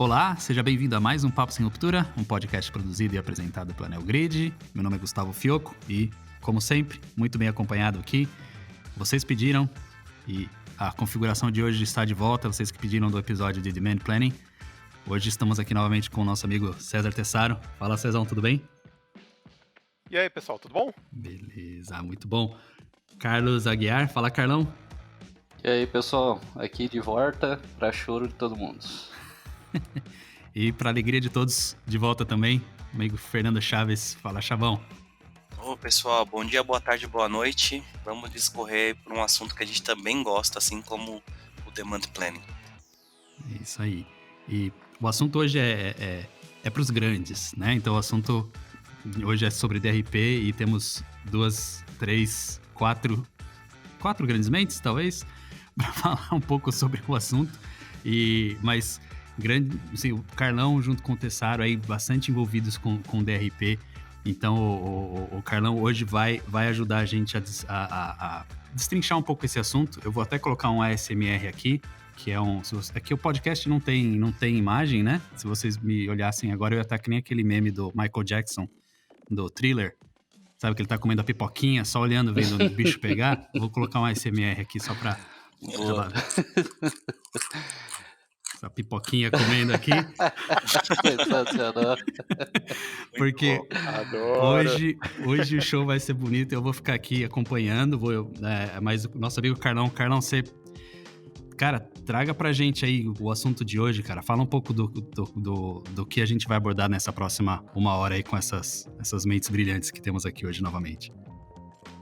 Olá, seja bem-vindo a mais um Papo Sem Ruptura, um podcast produzido e apresentado pela NeoGrid. Meu nome é Gustavo Fioco e, como sempre, muito bem acompanhado aqui. Vocês pediram e a configuração de hoje está de volta, vocês que pediram do episódio de Demand Planning. Hoje estamos aqui novamente com o nosso amigo César Tessaro. Fala, Cezão, tudo bem? E aí, pessoal, tudo bom? Beleza, muito bom. Carlos Aguiar, fala, Carlão. E aí, pessoal, aqui de volta para choro de todo mundo. E para alegria de todos, de volta também, amigo Fernando Chaves. Fala, Chavão. Ô pessoal, bom dia, boa tarde, boa noite. Vamos discorrer por um assunto que a gente também gosta, assim como o Demand Planning. Isso aí. E o assunto hoje é para os grandes, né? Então o assunto hoje é sobre DRP e temos quatro grandes mentes, talvez, para falar um pouco sobre o assunto. Mas assim, o Carlão junto com o Tessaro aí bastante envolvidos com DRP. Então o Carlão hoje vai ajudar a gente a destrinchar um pouco esse assunto. Eu vou até colocar um ASMR aqui, que é aqui o podcast não tem imagem, né? Se vocês me olhassem agora, eu ia estar que nem aquele meme do Michael Jackson, do Thriller. Sabe que ele tá comendo a pipoquinha, só olhando, vendo o bicho pegar? Eu vou colocar um ASMR aqui só pra... Essa pipoquinha comendo aqui. Sensacional. Porque hoje o show vai ser bonito, eu vou ficar aqui acompanhando, mas o nosso amigo Carlão, você... Cara, traga pra gente aí o assunto de hoje, cara. Fala um pouco do que a gente vai abordar nessa próxima uma hora aí com essas mentes brilhantes que temos aqui hoje novamente.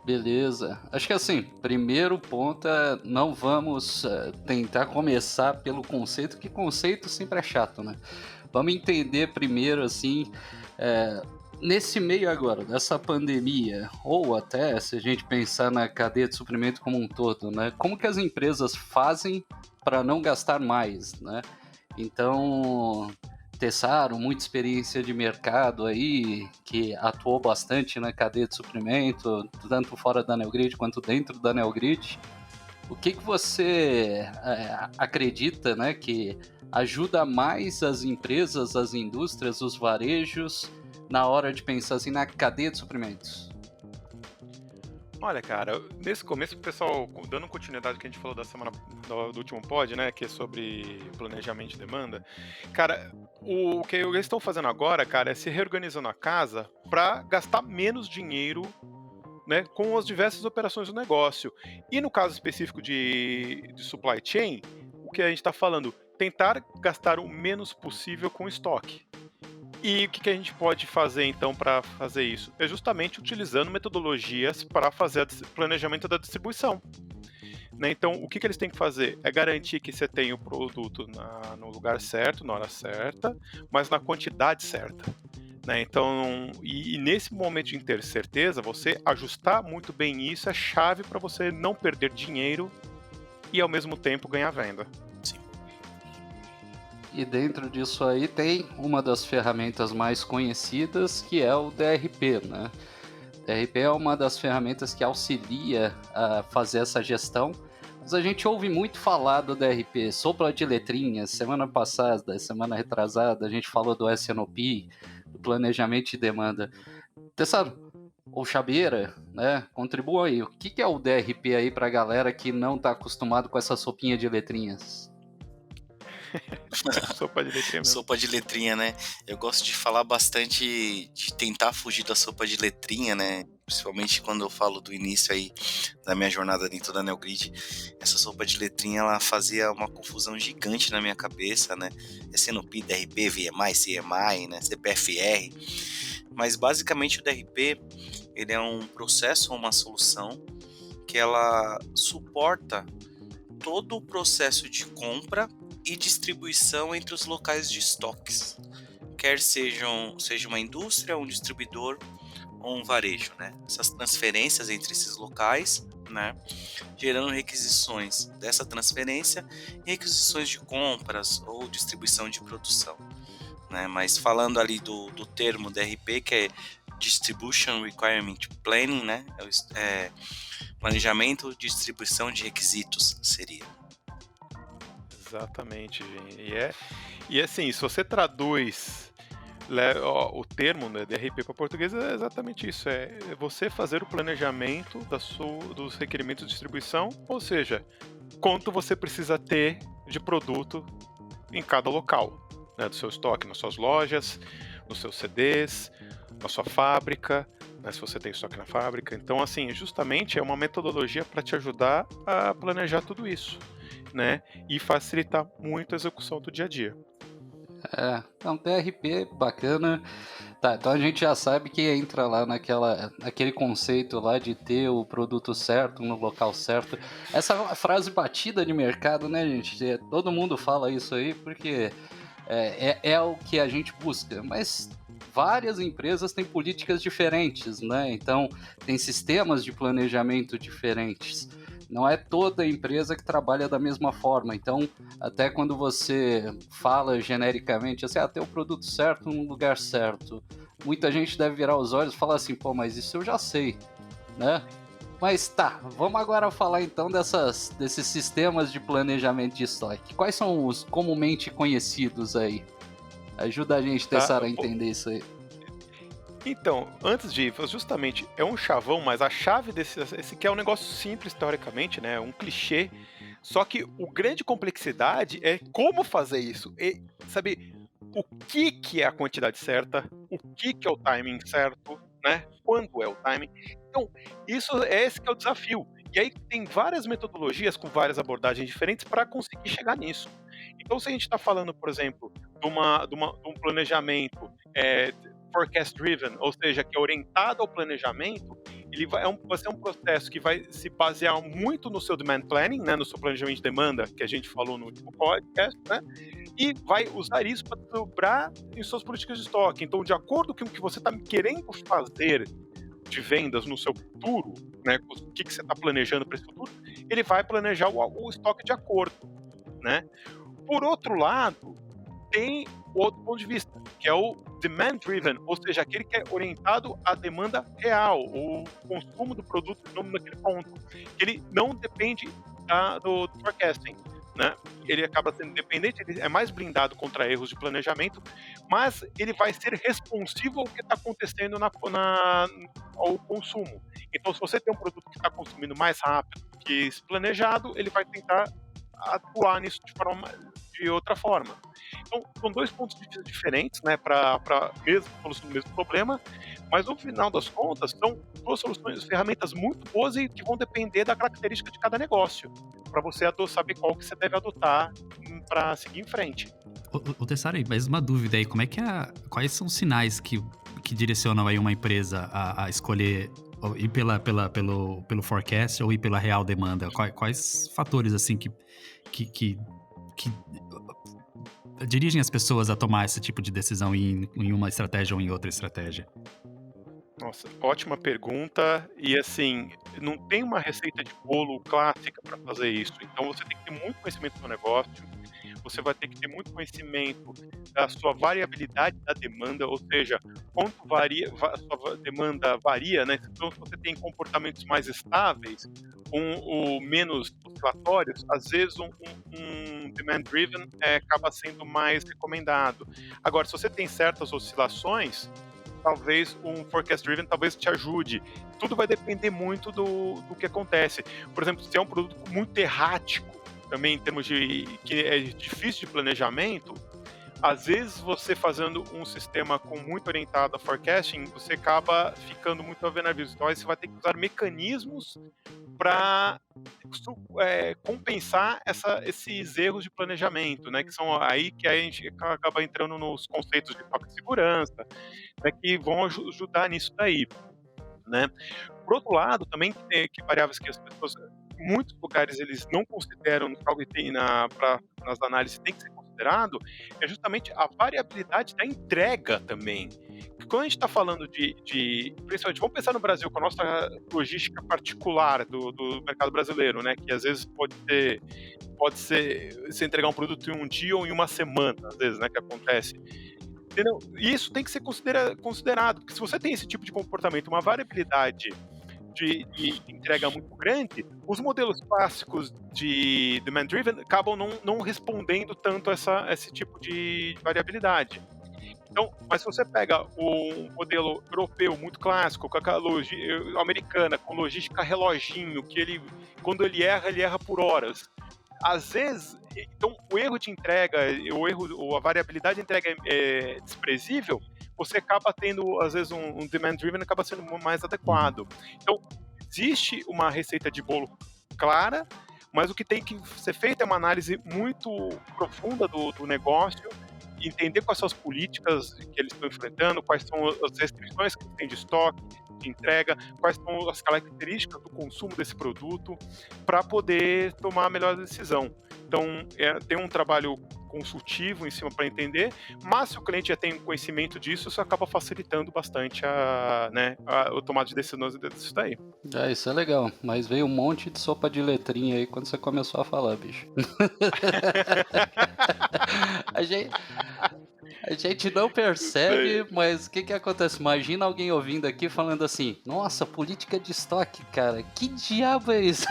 Beleza. Acho que assim, primeiro ponto é não vamos tentar começar pelo conceito, que conceito sempre é chato, né? Vamos entender primeiro, assim, nesse meio agora, dessa pandemia, ou até se a gente pensar na cadeia de suprimento como um todo, né? Como que as empresas fazem para não gastar mais, né? Então, Tessaro, muita experiência de mercado aí, que atuou bastante na cadeia de suprimento, tanto fora da NeoGrid quanto dentro da NeoGrid. O que você acredita, né, que ajuda mais as empresas, as indústrias, os varejos na hora de pensar assim na cadeia de suprimentos? Olha, cara, nesse começo, o pessoal, dando continuidade ao que a gente falou da semana do último pod, né, que é sobre planejamento de demanda, cara, o que eles estão fazendo agora, cara, é se reorganizando a casa para gastar menos dinheiro, né, com as diversas operações do negócio. E no caso específico de supply chain, o que a gente está falando, tentar gastar o menos possível com estoque. E o que a gente pode fazer, então, para fazer isso? É justamente utilizando metodologias para fazer o planejamento da distribuição. Né? Então, o que eles têm que fazer? É garantir que você tenha o produto no lugar certo, na hora certa, mas na quantidade certa. Né? Então, e nesse momento de ter certeza, você ajustar muito bem isso é chave para você não perder dinheiro e, ao mesmo tempo, ganhar venda. E dentro disso aí tem uma das ferramentas mais conhecidas, que é o DRP, né? DRP é uma das ferramentas que auxilia a fazer essa gestão. Mas a gente ouve muito falar do DRP, sopa de letrinhas. Semana passada, semana retrasada, a gente falou do SNOP, do planejamento de demanda. Tessaro, ou Chabeira, né? Contribua aí. O que é o DRP aí pra galera que não tá acostumado com essa sopinha de letrinhas? Sopa de letrinha mesmo. Sopa de letrinha, né? Eu gosto de falar bastante, de tentar fugir da sopa de letrinha, né? Principalmente quando eu falo do início aí da minha jornada dentro da NeoGrid. Essa sopa de letrinha, ela fazia uma confusão gigante na minha cabeça, né? SNOP, DRP, VMI, CMI, né? CPFR. Mas basicamente o DRP, ele é um processo ou uma solução que ela suporta todo o processo de compra e distribuição entre os locais de estoques, quer seja uma indústria, um distribuidor ou um varejo, né? Essas transferências entre esses locais, né? Gerando requisições dessa transferência e requisições de compras ou distribuição de produção, né? Mas falando ali do termo DRP, que é Distribution Requirement Planning, né? Planejamento de distribuição de requisitos seria. Exatamente, gente. E assim, se você traduz o termo, né, DRP para português, é exatamente isso. É você fazer o planejamento dos requerimentos de distribuição, ou seja, quanto você precisa ter de produto em cada local, né, do seu estoque, nas suas lojas, nos seus CDs, na sua fábrica, né, se você tem estoque na fábrica. Então, assim, justamente é uma metodologia para te ajudar a planejar tudo isso, né, e facilitar muito a execução do dia a dia. Então DRP bacana. Tá, então a gente já sabe que entra lá naquele conceito lá de ter o produto certo no local certo. Essa é uma frase batida de mercado, né, gente? Todo mundo fala isso aí porque é o que a gente busca, mas várias empresas têm políticas diferentes, né? Então tem sistemas de planejamento diferentes. Não é toda empresa que trabalha da mesma forma. Então, até quando você fala genericamente assim, ter o produto certo no lugar certo, muita gente deve virar os olhos e falar assim, pô, mas isso eu já sei, né? Mas tá, vamos agora falar então desses sistemas de planejamento de estoque. Quais são os comumente conhecidos aí? Ajuda a gente, Tessaro, a entender isso aí. Então, antes de ir, justamente, é um chavão, mas a chave esse que é um negócio simples, teoricamente, né? Um clichê. Só que o grande complexidade é como fazer isso. E saber o que é a quantidade certa, o que é o timing certo, né? Quando é o timing. Então, esse que é o desafio. E aí tem várias metodologias com várias abordagens diferentes para conseguir chegar nisso. Então, se a gente está falando, por exemplo, de um planejamento forecast driven, ou seja, que é orientado ao planejamento, ele vai ser um processo que vai se basear muito no seu demand planning, né, no seu planejamento de demanda, que a gente falou no último podcast, né, e vai usar isso para dobrar em suas políticas de estoque. Então, de acordo com o que você está querendo fazer de vendas no seu futuro, né, o que você está planejando para esse futuro, ele vai planejar o estoque de acordo, né. Por outro lado, tem outro ponto de vista, que é o demand driven, ou seja, aquele que é orientado à demanda real, o consumo do produto naquele ponto. Ele não depende do forecasting, né? Ele acaba sendo independente, ele é mais blindado contra erros de planejamento, mas ele vai ser responsivo ao que está acontecendo ao consumo. Então, se você tem um produto que está consumindo mais rápido que planejado, ele vai tentar atuar nisso de outra forma. Então, são dois pontos de vista diferentes, né, para solução do mesmo problema, mas no final das contas, são duas soluções, ferramentas muito boas e que vão depender da característica de cada negócio, para você saber qual que você deve adotar para seguir em frente. O Tessaro, mais uma dúvida aí, quais são os sinais que direcionam aí uma empresa a escolher ir pelo forecast ou ir pela real demanda? Quais fatores assim que dirigem as pessoas a tomar esse tipo de decisão em uma estratégia ou em outra estratégia? Nossa, ótima pergunta. E assim, não tem uma receita de bolo clássica para fazer isso. Então você tem que ter muito conhecimento do negócio, você vai ter que ter muito conhecimento da sua variabilidade da demanda, ou seja, quanto a sua demanda varia, né? Então, se você tem comportamentos mais estáveis, ou menos oscilatórios, às vezes um demand driven acaba sendo mais recomendado. Agora, se você tem certas oscilações, talvez um forecast driven talvez te ajude. Tudo vai depender muito do que acontece. Por exemplo, se é um produto muito errático, também em termos de que é difícil de planejamento, às vezes você fazendo um sistema muito orientado a forecasting, você acaba ficando muito avenaviso. Então aí você vai ter que usar mecanismos para compensar esses erros de planejamento, né? Que são aí que a gente acaba entrando nos conceitos de estoque de segurança, né, que vão ajudar nisso daí, né? Por outro lado, também que variáveis que as pessoas, em muitos lugares, eles não consideram nas análises tem que ser considerado, é justamente a variabilidade da entrega também. Porque quando a gente está falando principalmente, vamos pensar no Brasil, com a nossa logística particular do mercado brasileiro, né? Que às vezes pode ser se entregar um produto em um dia ou em uma semana, às vezes, né? Que acontece. Entendeu? E isso tem que ser considerado, porque se você tem esse tipo de comportamento, uma variabilidade de entrega muito grande, os modelos clássicos de demand driven acabam não respondendo tanto esse tipo de variabilidade. Então, mas se você pega o modelo europeu muito clássico, com aquela americana, com logística reloginho, que quando ele erra por horas. Às vezes, então, o erro de entrega, ou a variabilidade de entrega é desprezível, você acaba tendo, às vezes, um demand driven acaba sendo mais adequado. Então, existe uma receita de bolo clara, mas o que tem que ser feito é uma análise muito profunda do negócio, entender quais são as políticas que eles estão enfrentando, quais são as restrições que eles têm de estoque, de entrega, quais são as características do consumo desse produto, para poder tomar a melhor decisão. Então, tem um trabalho consultivo em cima para entender, mas se o cliente já tem conhecimento disso, isso acaba facilitando bastante a tomada de decisões disso daí. Isso é legal, mas veio um monte de sopa de letrinha aí quando você começou a falar, bicho. A gente não percebe, mas o que acontece? Imagina alguém ouvindo aqui falando assim: nossa, política de estoque, cara, que diabo é isso?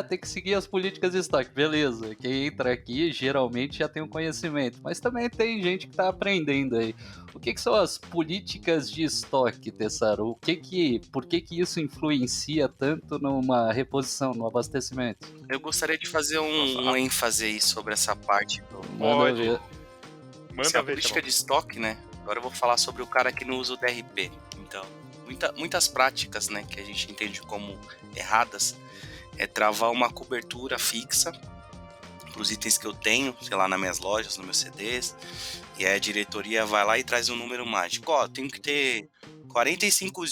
Tem que seguir as políticas de estoque. Beleza, quem entra aqui geralmente já tem um conhecimento, mas também tem gente que tá aprendendo aí. O que são as políticas de estoque, Tessaro? Por que isso influencia tanto numa reposição, no abastecimento? Eu gostaria de fazer um ênfase aí sobre essa parte. Manda ver. A política de estoque, né? Agora eu vou falar sobre o cara que não usa o DRP. Então, muitas práticas, né, que a gente entende como erradas, é travar uma cobertura fixa para os itens que eu tenho, sei lá, nas minhas lojas, nos meus CDs, e aí a diretoria vai lá e traz um número mágico. Tenho que ter 45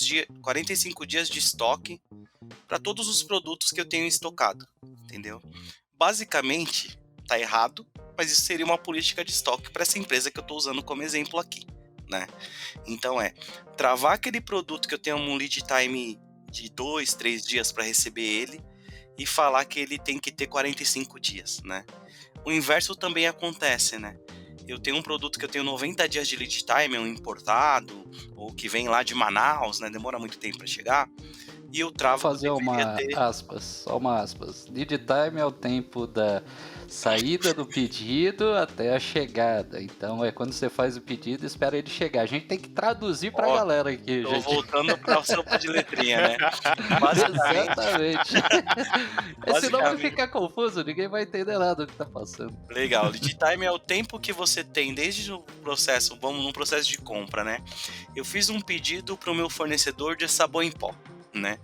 dias de estoque para todos os produtos que eu tenho estocado, entendeu? Basicamente, tá errado, mas isso seria uma política de estoque para essa empresa que eu estou usando como exemplo aqui, né? Então travar aquele produto que eu tenho um lead time de 2, 3 dias para receber ele e falar que ele tem que ter 45 dias, né? O inverso também acontece, né? Eu tenho um produto que eu tenho 90 dias de lead time, um importado, ou que vem lá de Manaus, né? Demora muito tempo para chegar. E eu travo. Vou fazer só uma aspas. Lead time é o tempo da saída do pedido até a chegada. Então é quando você faz o pedido e espera ele chegar. A gente tem que traduzir pra galera aqui, tô gente. Voltando pra sopa de letrinha, né? Exatamente. Senão vai ficar confuso, ninguém vai entender nada do que tá passando. Legal, lead time é o tempo que você tem desde o processo, vamos num processo de compra, né? Eu fiz um pedido pro meu fornecedor de sabão em pó, né?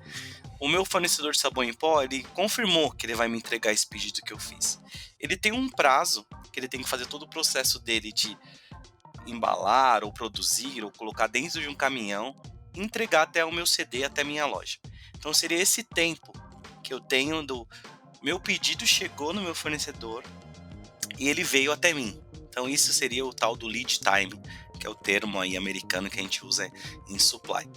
O meu fornecedor de sabão em pó, ele confirmou que ele vai me entregar esse pedido que eu fiz. Ele tem um prazo que ele tem que fazer todo o processo dele de embalar, ou produzir, ou colocar dentro de um caminhão e entregar até o meu CD, até a minha loja. Então seria esse tempo que eu tenho do meu pedido chegou no meu fornecedor e ele veio até mim. Então isso seria o tal do lead time, que é o termo aí americano que a gente usa em supply.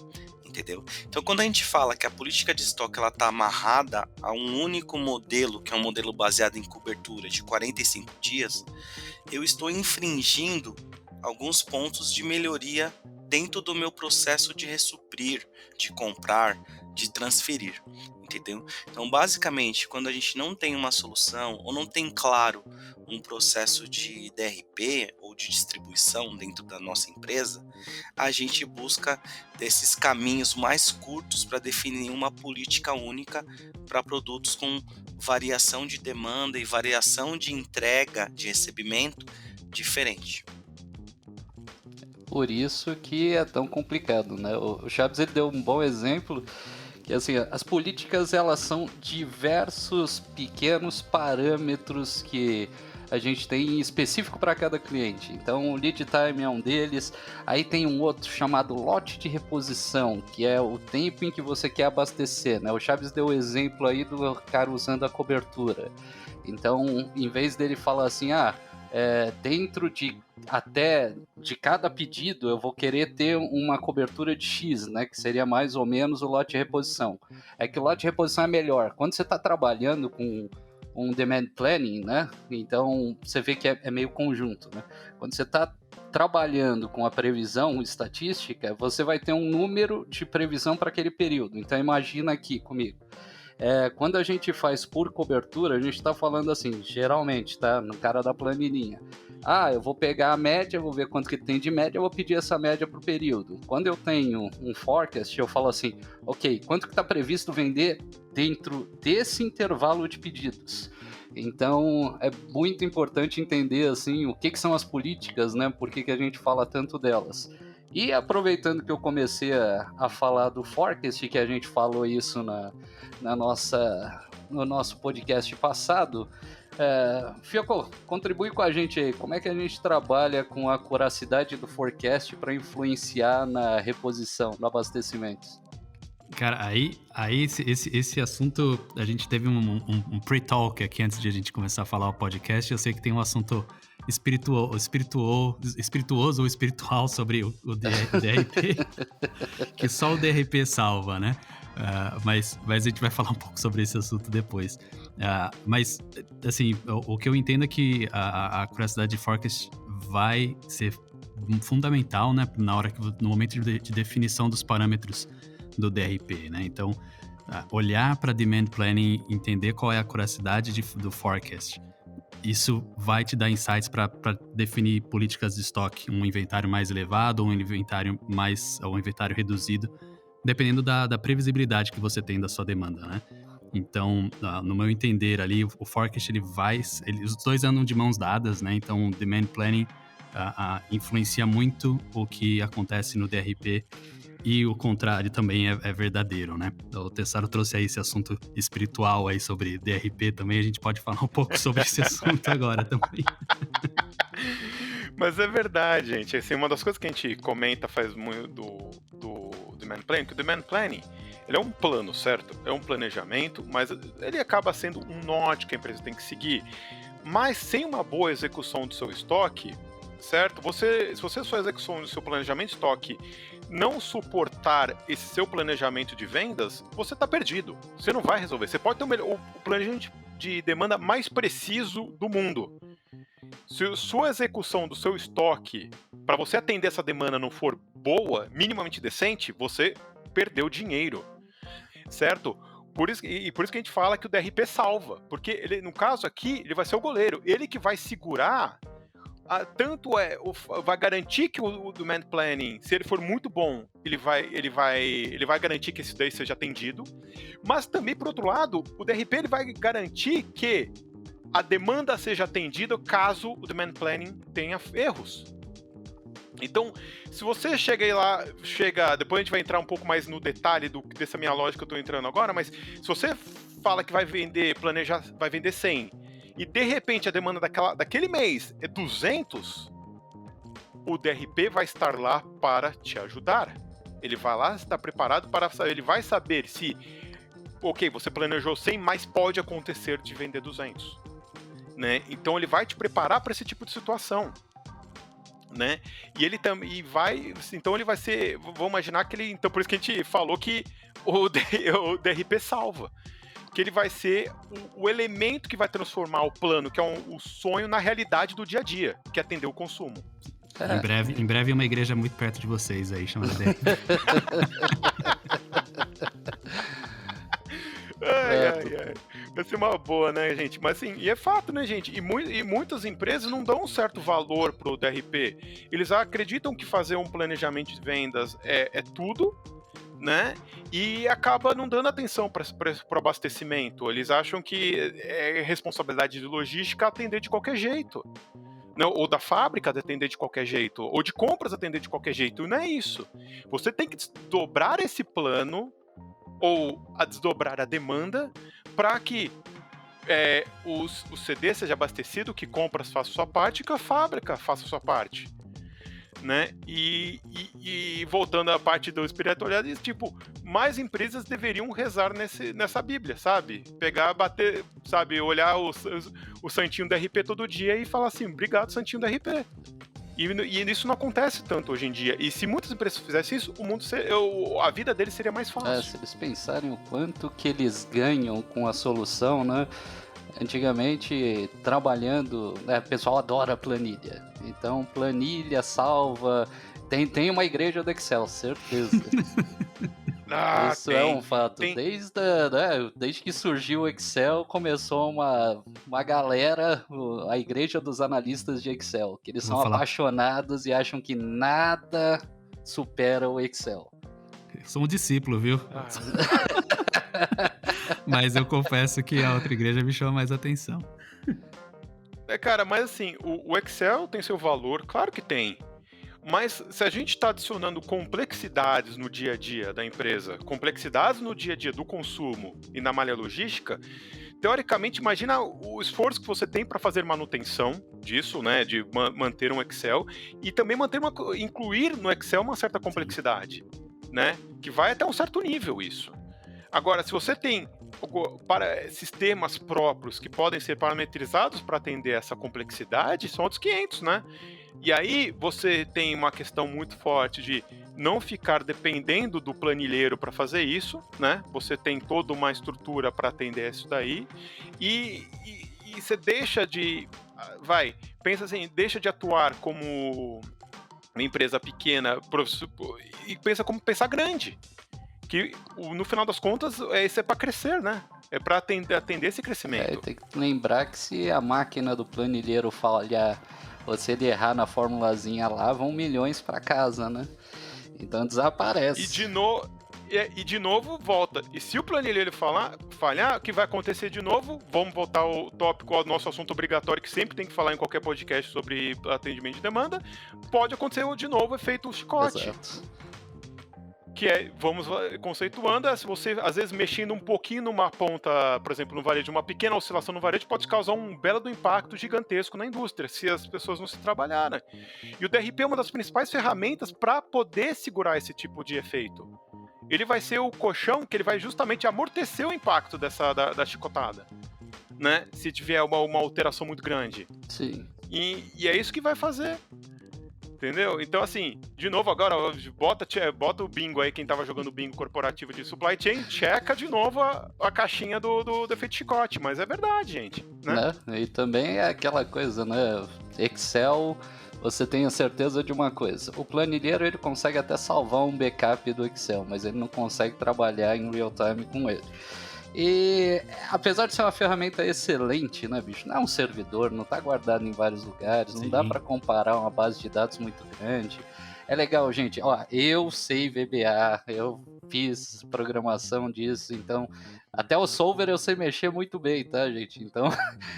Entendeu? Então, quando a gente fala que a política de estoque está amarrada a um único modelo, que é um modelo baseado em cobertura de 45 dias, eu estou infringindo alguns pontos de melhoria dentro do meu processo de ressuprir, de comprar, de transferir. Entendeu? Então, basicamente, quando a gente não tem uma solução ou não tem claro um processo de DRP ou de distribuição dentro da nossa empresa, a gente busca desses caminhos mais curtos para definir uma política única para produtos com variação de demanda e variação de entrega, de recebimento diferente. Por isso que é tão complicado, né? O Chaves ele deu um bom exemplo. Que assim, as políticas elas são diversos pequenos parâmetros que a gente tem específico para cada cliente. Então, o lead time é um deles. Aí tem um outro chamado lote de reposição, que é o tempo em que você quer abastecer, né? O Chaves deu o exemplo aí do cara usando a cobertura. Então, em vez dele falar assim, dentro de cada pedido eu vou querer ter uma cobertura de X, né, que seria mais ou menos o lote de reposição. É que o lote de reposição é melhor. Quando você está trabalhando com um demand planning, né, então você vê que é meio conjunto, né? Quando você está trabalhando com a previsão estatística, você vai ter um número de previsão para aquele período. Então imagina aqui comigo. Quando a gente faz por cobertura, a gente está falando assim, geralmente, tá? No cara da planilhinha. Eu vou pegar a média, vou ver quanto que tem de média, eu vou pedir essa média para o período. Quando eu tenho um forecast, eu falo assim, ok, quanto que está previsto vender dentro desse intervalo de pedidos? Então, é muito importante entender assim, o que são as políticas, né? Por que a gente fala tanto delas. E aproveitando que eu comecei a falar do forecast, que a gente falou isso no nosso podcast passado, Fioco, contribui com a gente aí. Como é que a gente trabalha com a acuracidade do forecast para influenciar na reposição, no abastecimento? Cara, aí esse assunto, a gente teve um pre-talk aqui antes de a gente começar a falar o podcast. Eu sei que tem um assunto espirituoso ou espiritual sobre o DRP, que só o DRP salva, né? Mas a gente vai falar um pouco sobre esse assunto depois. Mas, assim, o que eu entendo é que a acuracidade de forecast vai ser fundamental, né? No momento de definição dos parâmetros do DRP, né? Então, olhar para demand planning, entender qual é a acuracidade do forecast. Isso vai te dar insights para definir políticas de estoque, um inventário mais elevado ou um inventário reduzido, dependendo da previsibilidade que você tem da sua demanda, né? Então, no meu entender ali, o forecast, os dois andam de mãos dadas, né? Então, o demand planning influencia muito o que acontece no DRP, e o contrário também é verdadeiro, né? O Tessaro trouxe aí esse assunto espiritual aí sobre DRP também, a gente pode falar um pouco sobre esse assunto agora também. Mas é verdade, gente. Assim, uma das coisas que a gente comenta faz muito do demand planning, que o demand planning, ele é um plano, certo? É um planejamento, mas ele acaba sendo um norte que a empresa tem que seguir. Mas sem uma boa execução do seu estoque, certo? Se você sua execução do seu planejamento de estoque não suportar esse seu planejamento de vendas, você está perdido. Você não vai resolver. Você pode ter o planejamento de demanda mais preciso do mundo. Se sua execução do seu estoque, para você atender essa demanda, não for boa, minimamente decente, você perdeu dinheiro, certo? Por isso que a gente fala que o DRP salva, porque ele, no caso aqui, ele vai ser o goleiro, ele que vai segurar. Vai garantir que o demand planning, se ele for muito bom, ele vai garantir que esse daí seja atendido, mas também, por outro lado, o DRP ele vai garantir que a demanda seja atendida caso o demand planning tenha erros. Então, se você depois a gente vai entrar um pouco mais no detalhe dessa minha lógica que eu estou entrando agora, mas se você fala que vai vender 100, e de repente a demanda daquele mês é 200, o DRP vai estar lá para te ajudar. Ele vai lá estar preparado ele vai saber se, ok, você planejou 100, mas pode acontecer de vender 200. Né? Então ele vai te preparar para esse tipo de situação. Né? E ele também vai. Então ele vai ser. Vamos imaginar que ele. Então por isso que a gente falou que o DRP salva. Que ele vai ser o elemento que vai transformar o plano, que é o sonho, na realidade do dia a dia, que é atender o consumo. Em breve uma igreja muito perto de vocês aí, chamada DRP. Ai. Vai ser uma boa, né, gente? Mas assim, e é fato, né, gente? E muitas empresas não dão um certo valor pro DRP. Eles acreditam que fazer um planejamento de vendas é tudo, né? E acaba não dando atenção para o abastecimento. Eles acham que é responsabilidade de logística atender de qualquer jeito. Não, ou da fábrica atender de qualquer jeito, ou de compras atender de qualquer jeito. E não é isso. Você tem que desdobrar esse plano ou desdobrar a demanda para que o CD seja abastecido, que compras faça a sua parte e que a fábrica faça a sua parte. Né? E voltando à parte do espiritualidade, tipo, mais empresas deveriam rezar nessa Bíblia, sabe? Pegar, bater, sabe? Olhar o santinho do RP todo dia e falar assim, obrigado, santinho do RP. E isso não acontece tanto hoje em dia. E se muitas empresas fizessem isso, a vida deles seria mais fácil. Se eles pensarem o quanto que eles ganham com a solução, né? antigamente, trabalhando, né, o pessoal adora planilha. Então, planilha salva. Tem uma igreja do Excel, certeza. Isso é um fato. tem. Desde que surgiu o Excel, começou uma galera, a igreja dos analistas de Excel, que eles Vou são falar. apaixonados e acham que nada supera o Excel. Sou um discípulo, viu? Mas eu confesso que a outra igreja me chama mais atenção. Cara, mas assim, o Excel tem seu valor, claro que tem. Mas se a gente está adicionando complexidades no dia a dia da empresa, complexidades no dia a dia do consumo e na malha logística, teoricamente, imagina o esforço que você tem para fazer manutenção disso, né, de manter um Excel e também incluir no Excel uma certa complexidade, né, que vai até um certo nível isso. Agora, se você tem sistemas próprios que podem ser parametrizados para atender essa complexidade, são outros 500, né? E aí você tem uma questão muito forte de não ficar dependendo do planilheiro para fazer isso, né? Você tem toda uma estrutura para atender isso daí e você deixa de... pensa assim, deixa de atuar como uma empresa pequena e pensa como pensar grande. Que no final das contas isso é para crescer, né? É para atender esse crescimento. Tem que lembrar que se a máquina do planilheiro falhar, você errar na formulazinha lá, vão milhões para casa, né? Então desaparece. E de novo volta. E se o planilheiro falhar, o que vai acontecer de novo? Vamos voltar ao tópico, ao nosso assunto obrigatório, que sempre tem que falar em qualquer podcast sobre atendimento de demanda. Pode acontecer de novo o efeito chicote. Exato. Que é, vamos conceituando, se você às vezes mexendo um pouquinho numa ponta, por exemplo, no varejo, uma pequena oscilação no varejo pode causar um belo do impacto gigantesco na indústria, se as pessoas não se trabalharem. E o DRP é uma das principais ferramentas para poder segurar esse tipo de efeito. Ele vai ser o colchão que ele vai justamente amortecer o impacto da chicotada, né? Se tiver uma alteração muito grande. Sim. E é isso que vai fazer. Entendeu? Então, assim, de novo, agora, bota o bingo aí, quem tava jogando bingo corporativo de supply chain, checa de novo a caixinha do efeito chicote, mas é verdade, gente. Né? E também é aquela coisa, né? Excel, você tem a certeza de uma coisa. O planilheiro, ele consegue até salvar um backup do Excel, mas ele não consegue trabalhar em real time com ele. E apesar de ser uma ferramenta excelente, né, bicho? Não é um servidor, não tá guardado em vários lugares, não dá para comparar uma base de dados muito grande. É legal, gente. Ó, eu sei VBA, eu fiz programação disso, então até o solver eu sei mexer muito bem, tá, gente? Então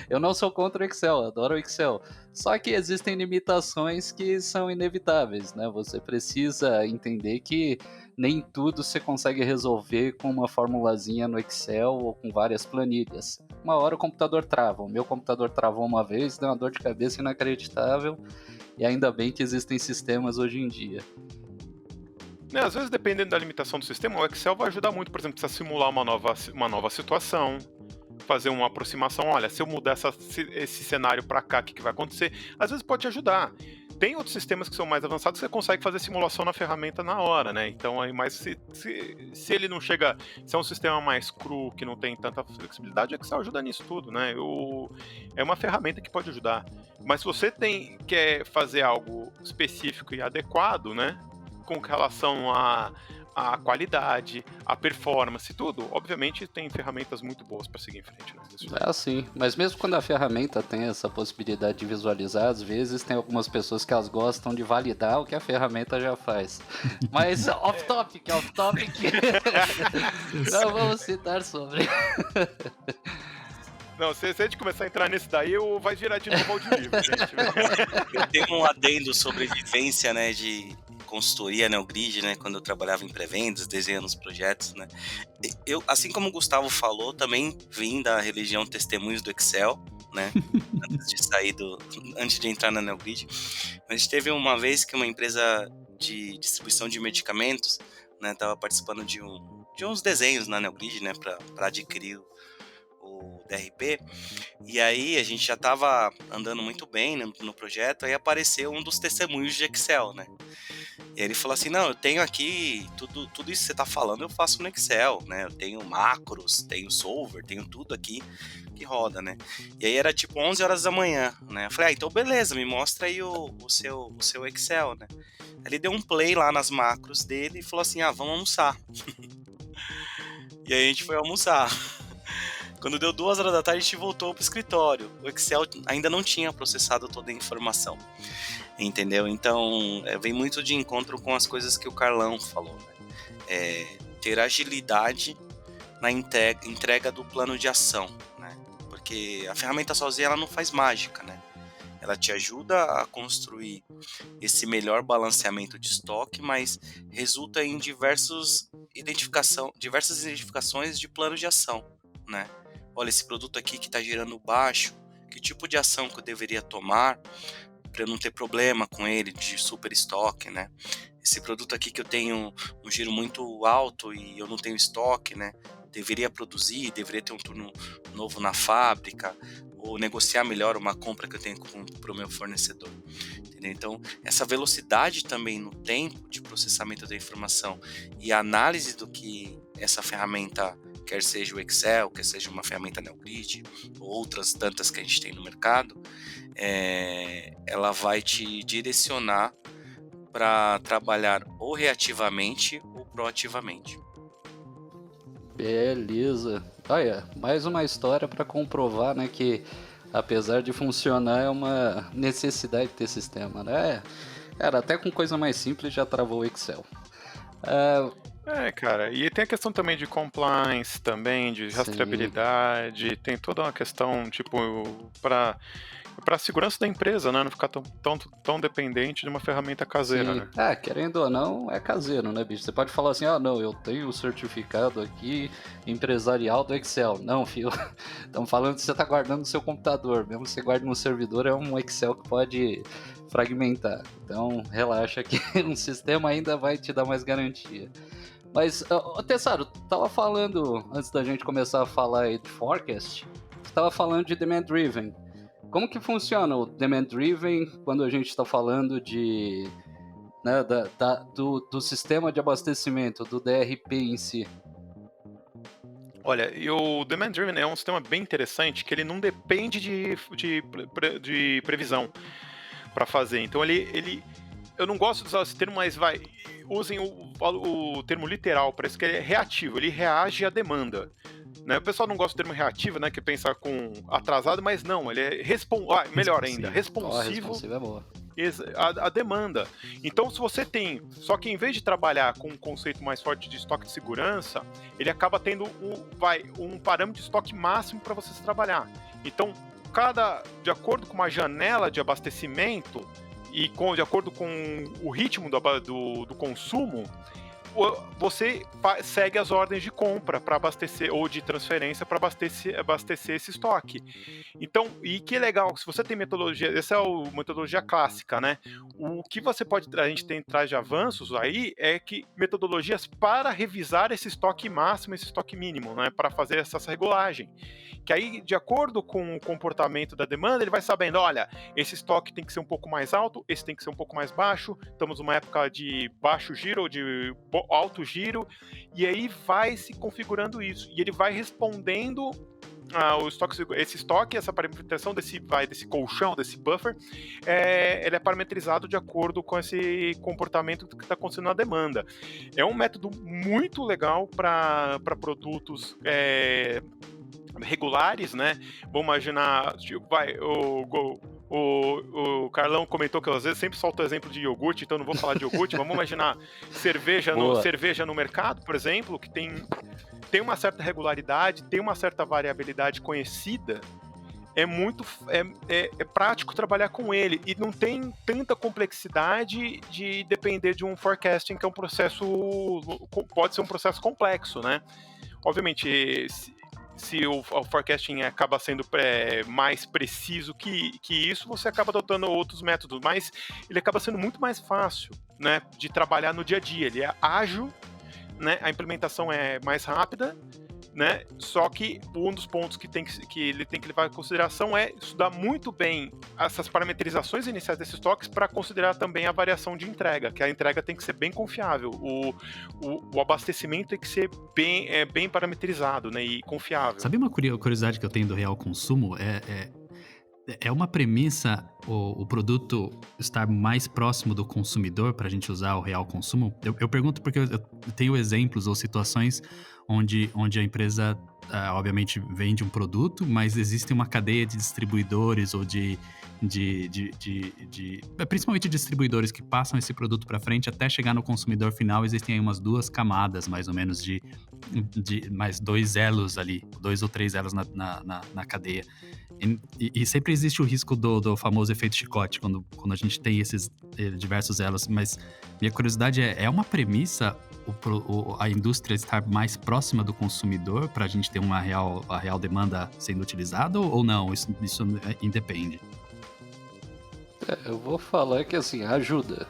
eu não sou contra o Excel, adoro o Excel. Só que existem limitações que são inevitáveis, né? Você precisa entender que nem tudo você consegue resolver com uma formulazinha no Excel ou com várias planilhas. Uma hora o computador trava. O meu computador travou uma vez, deu uma dor de cabeça inacreditável. E ainda bem que existem sistemas hoje em dia. Às vezes, dependendo da limitação do sistema, o Excel vai ajudar muito. Por exemplo, se simular uma nova situação, fazer uma aproximação. Olha, se eu mudar esse cenário para cá, o que vai acontecer? Às vezes pode te ajudar. Tem outros sistemas que são mais avançados que você consegue fazer simulação na ferramenta na hora, né? Então, aí, mas se ele não chega... Se é um sistema mais cru, que não tem tanta flexibilidade, o Excel ajuda nisso tudo, né? É uma ferramenta que pode ajudar. Mas se você quer fazer algo específico e adequado, né? Com relação à qualidade, a performance, tudo, obviamente tem ferramentas muito boas para seguir em frente. Né? Sim, mas mesmo quando a ferramenta tem essa possibilidade de visualizar, às vezes tem algumas pessoas que elas gostam de validar o que a ferramenta já faz. Mas off-topic. Não vamos citar sobre. Não, se a gente começar a entrar nesse daí, vai virar de novo audiolivro, gente. Eu tenho um adendo sobre vivência, né, de consultoria, né, o grid, né, quando eu trabalhava em pré-vendas, desenhando os projetos, né. Eu, assim como o Gustavo falou, também vim da religião Testemunhos do Excel, né, antes de entrar na Neogrid. Mas teve uma vez que uma empresa de distribuição de medicamentos, né, estava participando de uns desenhos na Neogrid, né, para adquirir o DRP, e aí a gente já estava andando muito bem no projeto, aí apareceu um dos testemunhos de Excel, né? E aí ele falou assim, não, eu tenho aqui, tudo isso que você está falando eu faço no Excel, né? Eu tenho macros, tenho solver, tenho tudo aqui que roda, né? E aí era tipo 11 horas da manhã, né? Eu falei, então beleza, me mostra aí o seu Excel, né? Ele deu um play lá nas macros dele e falou assim, vamos almoçar. E aí a gente foi almoçar. Quando deu 2 horas da tarde, a gente voltou pro escritório. O Excel ainda não tinha processado toda a informação, entendeu? Então, vem muito de encontro com as coisas que o Carlão falou, né? Ter agilidade na entrega do plano de ação, né? Porque a ferramenta sozinha, ela não faz mágica, né? Ela te ajuda a construir esse melhor balanceamento de estoque, mas resulta em diversas identificações de plano de ação, né? Olha, esse produto aqui que está girando baixo, que tipo de ação que eu deveria tomar para eu não ter problema com ele de super estoque, né? Esse produto aqui que eu tenho um giro muito alto e eu não tenho estoque, né? Deveria produzir, deveria ter um turno novo na fábrica, ou negociar melhor uma compra que eu tenho para o meu fornecedor. Entendeu? Então, essa velocidade também no tempo de processamento da informação e a análise do que essa ferramenta, quer seja o Excel, quer seja uma ferramenta NeoGrid, ou outras tantas que a gente tem no mercado, ela vai te direcionar para trabalhar ou reativamente ou proativamente. Beleza. Olha, mais uma história para comprovar, né, que apesar de funcionar é uma necessidade ter sistema, né? Cara, até com coisa mais simples já travou o Excel. Cara, e tem a questão também de compliance, também de rastreabilidade, tem toda uma questão, tipo, para a segurança da empresa, né? Não ficar tão dependente de uma ferramenta caseira, né? Querendo ou não, é caseiro, né, bicho? Você pode falar assim, não, eu tenho o certificado aqui empresarial do Excel. Não, filho, estamos falando que você está guardando no seu computador. Mesmo que você guarde no servidor, é um Excel que pode fragmentar. Então, relaxa que um sistema ainda vai te dar mais garantia. Mas, Tessaro, tava falando, antes da gente começar a falar aí de forecast, você tava falando de demand driven. Como que funciona o demand driven quando a gente está falando de, né, do sistema de abastecimento, do DRP em si? Olha, e o Demand Driven é um sistema bem interessante, que ele não depende de previsão para fazer. Então eu não gosto de usar esse termo, mas usem o termo literal para isso, que ele é reativo, ele reage à demanda. Né? O pessoal não gosta do termo reativo, né, que pensa com atrasado, mas não, ele é melhor ainda, responsivo é boa. A demanda. Então, se você tem, só que em vez de trabalhar com um conceito mais forte de estoque de segurança, ele acaba tendo um parâmetro de estoque máximo para você trabalhar. Então, de acordo com uma janela de abastecimento e de acordo com o ritmo do consumo, você segue as ordens de compra para abastecer, ou de transferência para abastecer esse estoque. Então, e que legal, se você tem metodologia, essa é a metodologia clássica, né? O que a gente traz de avanços aí é que metodologias para revisar esse estoque máximo, esse estoque mínimo, né? Para fazer essa regulagem. Que aí, de acordo com o comportamento da demanda, ele vai sabendo, olha, esse estoque tem que ser um pouco mais alto, esse tem que ser um pouco mais baixo, estamos numa época de baixo giro ou de alto giro, e aí vai se configurando isso, e ele vai respondendo esse estoque, essa parametrização desse colchão, desse buffer, ele é parametrizado de acordo com esse comportamento que está acontecendo na demanda. É um método muito legal para produtos regulares, né? Vamos imaginar, o Carlão comentou que eu às vezes sempre solto o exemplo de iogurte, então não vou falar de iogurte. Vamos imaginar cerveja no mercado, por exemplo, que tem uma certa regularidade, tem uma certa variabilidade conhecida. É prático trabalhar com ele e não tem tanta complexidade de depender de um forecasting, que é pode ser um processo complexo, né? Obviamente, se o forecasting acaba sendo mais preciso que isso, você acaba adotando outros métodos, mas ele acaba sendo muito mais fácil, né, de trabalhar no dia a dia. Ele é ágil, né, a implementação é mais rápida, né? Só que um dos pontos que ele tem que levar em consideração é estudar muito bem essas parametrizações iniciais desses estoques para considerar também a variação de entrega, que a entrega tem que ser bem confiável, o abastecimento tem que ser bem parametrizado, né, e confiável. Sabe uma curiosidade que eu tenho do real consumo? É uma premissa o produto estar mais próximo do consumidor para a gente usar o real consumo? Eu pergunto porque eu tenho exemplos ou situações onde a empresa, obviamente, vende um produto, mas existe uma cadeia de distribuidores ou principalmente distribuidores que passam esse produto para frente até chegar no consumidor final. Existem aí umas 2 camadas, mais ou menos, de mais 2 elos ali, 2 ou 3 elos na cadeia. E sempre existe o risco do famoso efeito chicote, quando a gente tem esses diversos elos. Mas minha curiosidade é uma premissa a indústria estar mais próxima do consumidor para a gente ter a real demanda sendo utilizada ou não? Isso independe? Eu vou falar que assim, ajuda.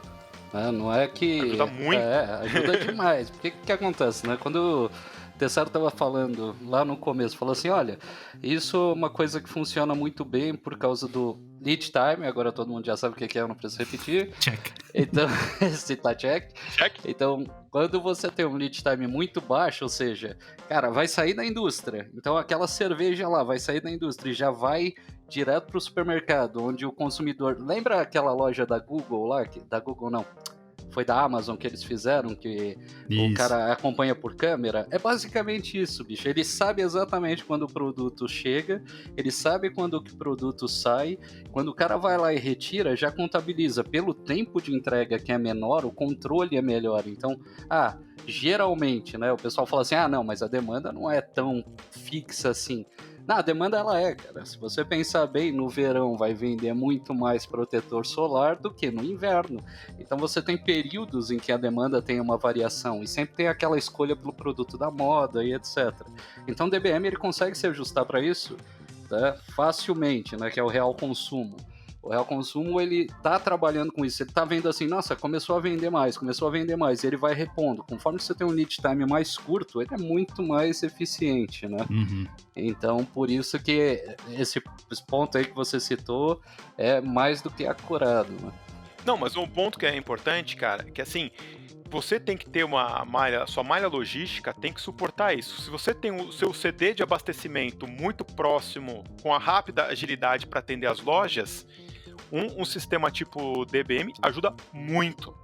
Né? Não é que... Ajuda muito. Ajuda demais. Porque o que acontece, né? Quando o Tessaro estava falando lá no começo, falou assim, olha, isso é uma coisa que funciona muito bem por causa do lead time, agora todo mundo já sabe o que é, eu não preciso repetir. Check. Então, se tá check. Check. Então, quando você tem um lead time muito baixo, ou seja, cara, vai sair da indústria. Então, aquela cerveja lá vai sair da indústria e já vai direto pro supermercado, onde o consumidor... Lembra aquela loja da Google lá? Da Google não. Foi da Amazon que eles fizeram, que o cara acompanha por câmera. É basicamente isso, bicho. Ele sabe exatamente quando o produto chega, ele sabe quando o produto sai. Quando o cara vai lá e retira, já contabiliza. Pelo tempo de entrega que é menor, o controle é melhor. Então, geralmente, né, o pessoal fala assim, não, mas a demanda não é tão fixa assim. Não, a demanda ela cara. Se você pensar bem, no verão vai vender muito mais protetor solar do que no inverno. Então você tem períodos em que a demanda tem uma variação e sempre tem aquela escolha pelo produto da moda e etc. Então o DBM ele consegue se ajustar para isso, tá? Facilmente, né, que é o real consumo. O real consumo, ele tá trabalhando com isso, ele tá vendo assim, nossa, começou a vender mais, e ele vai repondo. Conforme você tem um lead time mais curto, ele é muito mais eficiente, né? Uhum. Então, por isso que esse ponto aí que você citou é mais do que acurado, né? Não, mas um ponto que é importante, cara, que assim, você tem que ter sua malha logística tem que suportar isso. Se você tem o seu CD de abastecimento muito próximo, com a rápida agilidade para atender as lojas, um sistema tipo DBM ajuda muito.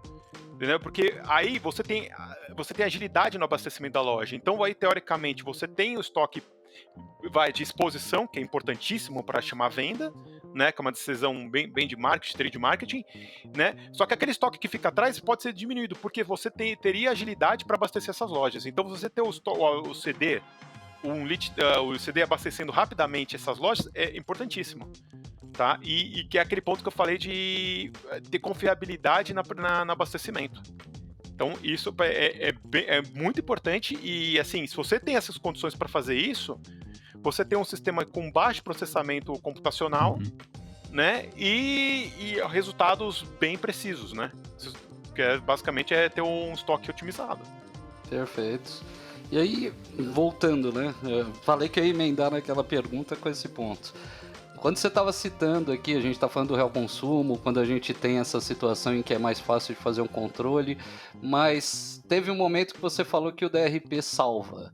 Entendeu? Porque aí você tem agilidade no abastecimento da loja. Então, aí, teoricamente, você tem o estoque de exposição, que é importantíssimo para chamar venda, né, que é uma decisão bem de marketing, trade marketing, né? Só que aquele estoque que fica atrás pode ser diminuído, porque você teria agilidade para abastecer essas lojas. Então, você ter o CD, o CD abastecendo rapidamente essas lojas é importantíssimo. Tá? E que é aquele ponto que eu falei de ter confiabilidade no abastecimento. Então, isso é muito importante e, assim, se você tem essas condições para fazer isso, você tem um sistema com baixo processamento computacional, né? E resultados bem precisos, né? Que basicamente é ter um estoque otimizado. Perfeito. E aí, voltando, né? Eu falei que eu ia emendar naquela pergunta com esse ponto. Quando você estava citando aqui, a gente está falando do real consumo, quando a gente tem essa situação em que é mais fácil de fazer um controle, mas teve um momento que você falou que o DRP salva,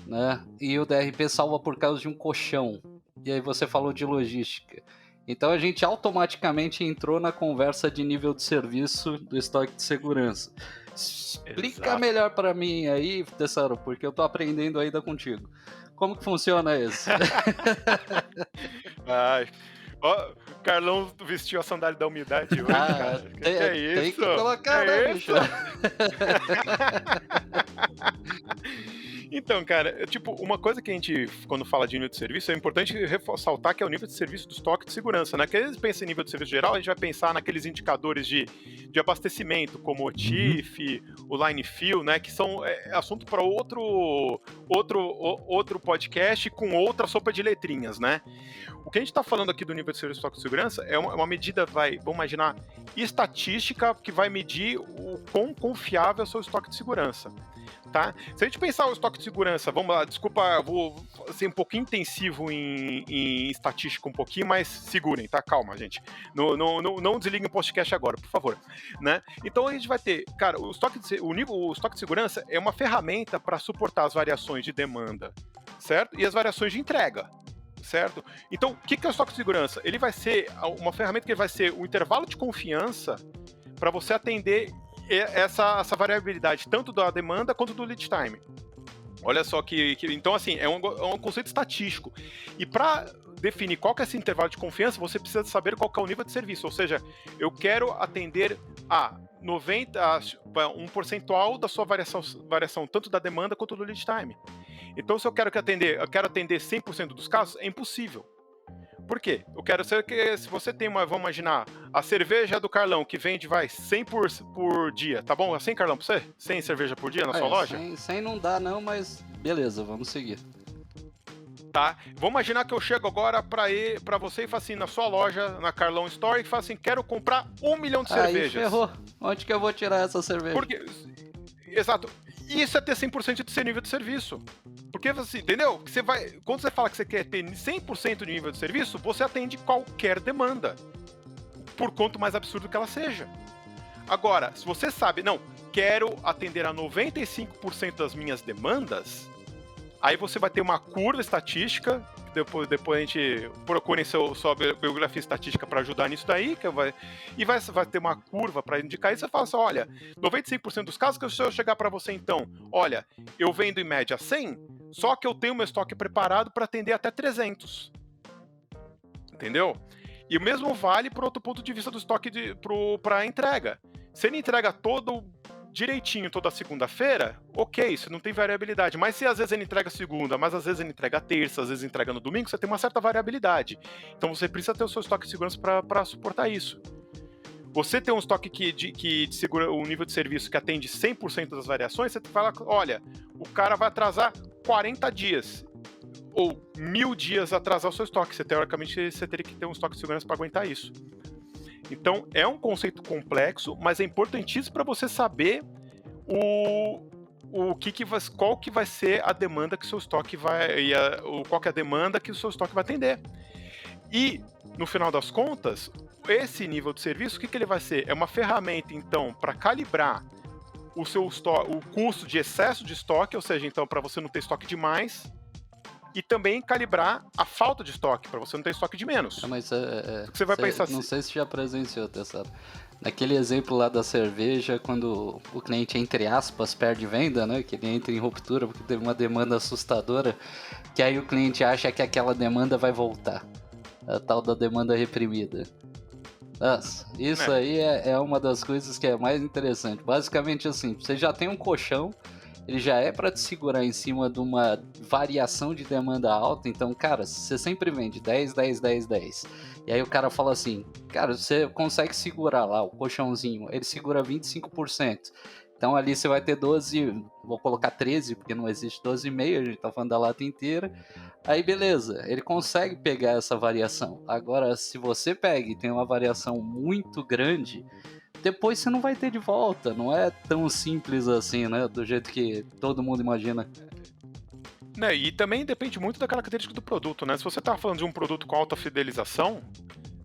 né? E o DRP salva por causa de um colchão. E aí você falou de logística. Então a gente automaticamente entrou na conversa de nível de serviço do estoque de segurança. Explica melhor para mim aí, Tessaro, porque eu tô aprendendo ainda contigo. Como que funciona isso? Ai, ó, o Carlão vestiu a sandália da humildade hoje, cara. Que é isso? Tem que colocar, né, bicho? Então, cara, tipo, uma coisa que a gente, quando fala de nível de serviço, é importante ressaltar que é o nível de serviço do estoque de segurança, né? Que às vezes pensa em nível de serviço geral, a gente vai pensar naqueles indicadores de abastecimento, como o TIF, o line fill, né? Que são assunto para outro podcast com outra sopa de letrinhas, né? O que a gente está falando aqui do nível de serviço do estoque de segurança é uma medida, vamos imaginar, estatística que vai medir o quão confiável é o seu estoque de segurança. tá? Se a gente pensar o estoque de segurança, vamos lá, desculpa, eu vou ser um pouquinho intensivo em estatística um pouquinho, mas segurem, tá? Calma, gente. Não desliguem o podcast agora, por favor, né? Então a gente vai ter, cara, o estoque de segurança é uma ferramenta para suportar as variações de demanda, certo? E as variações de entrega. Certo? Então, o que é o estoque de segurança? Ele vai ser uma ferramenta que vai ser um intervalo de confiança para você atender essa variabilidade, tanto da demanda quanto do lead time. Olha só então, assim, é um conceito estatístico. E para definir qual que é esse intervalo de confiança, você precisa saber qual que é o nível de serviço. Ou seja, eu quero atender um percentual da sua variação tanto da demanda quanto do lead time. Então, se eu quero atender 100% dos casos, é impossível. Por quê? Eu quero ser que, se você tem vamos imaginar, a cerveja do Carlão, que vende, 100 por dia, tá bom? 100, Carlão, pra você? 100 cerveja por dia na sua loja? 100 não dá não, mas beleza, vamos seguir. Tá? Vamos imaginar que eu chego agora pra você e falo assim, na sua loja, na Carlão Store, e falo assim, quero comprar 1 milhão de cervejas. Aí ferrou. Onde que eu vou tirar essa cerveja? Exato. Isso é ter 100% de seu nível de serviço. Porque, assim, entendeu? Quando você fala que você quer ter 100% de nível de serviço, você atende qualquer demanda. Por quanto mais absurdo que ela seja. Agora, se você sabe, não, quero atender a 95% das minhas demandas, aí você vai ter uma curva estatística, depois a gente procure sua biografia estatística para ajudar nisso daí, e vai ter uma curva para indicar isso. Você fala assim, olha, 95% dos casos que se eu chegar para você então, olha, eu vendo em média 100, só que eu tenho meu estoque preparado para atender até 300. Entendeu? E o mesmo vale para outro ponto de vista do estoque para a entrega. Se ele entrega todo direitinho toda segunda-feira, ok, isso não tem variabilidade. Mas se às vezes ele entrega segunda, mas às vezes ele entrega terça, às vezes entrega no domingo, você tem uma certa variabilidade. Então você precisa ter o seu estoque de segurança para suportar isso. Você tem um estoque que segura o nível de serviço que atende 100% das variações, você fala, olha, o cara vai atrasar 40 dias. Ou 1000 dias atrasar o seu estoque. Teoricamente, você teria que ter um estoque de segurança para aguentar isso. Então, é um conceito complexo, mas é importantíssimo para você saber qual que vai ser a demanda que o seu estoque qual que é a demanda que o seu estoque vai atender. E, no final das contas, esse nível de serviço, o que ele vai ser? É uma ferramenta, então, para calibrar o seu o custo de excesso de estoque, ou seja, então, para você não ter estoque demais, e também calibrar a falta de estoque, para você não ter estoque de menos. Mas você vai pensar não assim. sei se já presenciou, Tessaro. Naquele exemplo lá da cerveja, quando o cliente, entre aspas, perde venda, né? Que ele entra em ruptura porque teve uma demanda assustadora, que aí o cliente acha que aquela demanda vai voltar. A tal da demanda reprimida. Nossa, isso aí é uma das coisas que é mais interessante. Basicamente assim, você já tem um colchão, ele já é para te segurar em cima de uma variação de demanda alta. Então, cara, você sempre vende 10, 10, 10, 10. E aí o cara fala assim, cara, você consegue segurar lá o colchãozinho, ele segura 25%. Então ali você vai ter 12, vou colocar 13, porque não existe 12,5, a gente tá falando da lata inteira. Aí beleza, ele consegue pegar essa variação. Agora, se você pega e tem uma variação muito grande, depois você não vai ter de volta. Não é tão simples assim, né? Do jeito que todo mundo imagina. Né, e também depende muito da característica do produto, né? Se você está falando de um produto com alta fidelização,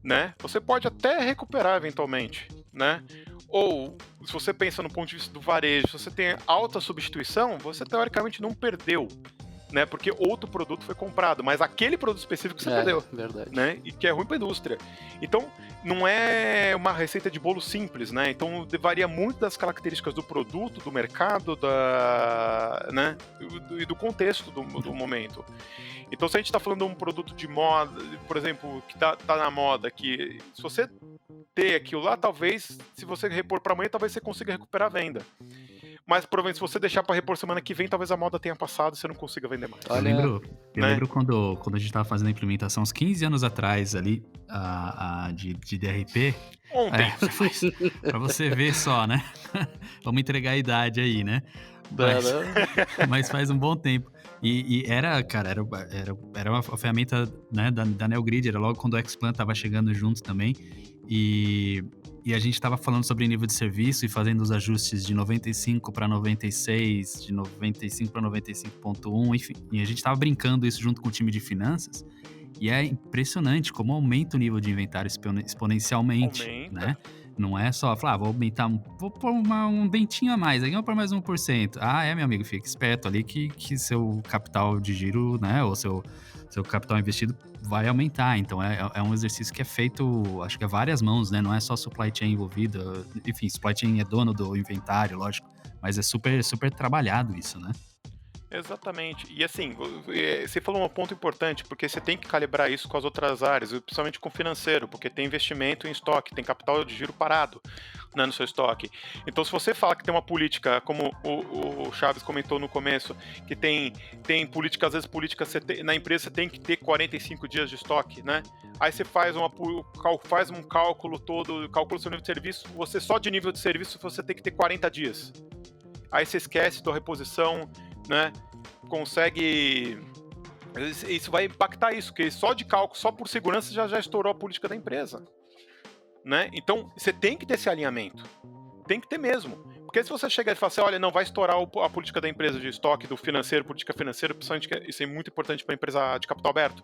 né? Você pode até recuperar eventualmente, né? Ou, se você pensa no ponto de vista do varejo, se você tem alta substituição, você teoricamente não perdeu, né? Porque outro produto foi comprado, mas aquele produto específico você perdeu. Verdade. Né? E que é ruim para a indústria. Então, não é uma receita de bolo simples, né? Então, varia muito das características do produto, do mercado, né? E do contexto do momento. Então, se a gente está falando de um produto de moda, por exemplo, que tá na moda, que se você ter aquilo lá, talvez, se você repor para amanhã, talvez você consiga recuperar a venda. Mas, provavelmente, se você deixar para repor semana que vem, talvez a moda tenha passado e você não consiga vender mais. Eu lembro quando a gente estava fazendo a implementação, uns 15 anos atrás ali, de DRP. Ontem. Pra você ver só, né? Vamos entregar a idade aí, né? Mas faz um bom tempo. E era uma ferramenta, né, da NeoGrid, era logo quando o Xplan tava chegando junto também. E E a gente estava falando sobre nível de serviço e fazendo os ajustes de 95 para 96, de 95 para 95.1, enfim. E a gente estava brincando isso junto com o time de finanças. E é impressionante como aumenta o nível de inventário exponencialmente, né? Aumenta. Não é só falar, vou aumentar, vou pôr um dentinho a mais, aí vou pôr mais 1%. Ah, meu amigo, fica esperto ali que seu capital de giro, né, ou seu capital investido vai aumentar. Então, é um exercício que é feito, acho que é várias mãos, né? Não é só supply chain envolvida. Enfim, supply chain é dono do inventário, lógico, mas é super, super trabalhado isso, né? Exatamente. E assim, você falou um ponto importante, porque você tem que calibrar isso com as outras áreas, e principalmente com o financeiro, porque tem investimento em estoque, tem capital de giro parado, né, no seu estoque. Então, se você fala que tem uma política, como o Chaves comentou no começo, que tem política, às vezes política na empresa você tem que ter 45 dias de estoque, né? Aí você faz um cálculo todo, calcula o seu nível de serviço, você só de nível de serviço você tem que ter 40 dias. Aí você esquece da reposição, né? Consegue. Isso vai impactar isso, porque só de cálculo, só por segurança já estourou a política da empresa, né? Então você tem que ter esse alinhamento, tem que ter mesmo. Porque se você chegar e falar assim, olha, não vai estourar a política da empresa de estoque, do financeiro, política financeira, principalmente isso é muito importante para a empresa de capital aberto.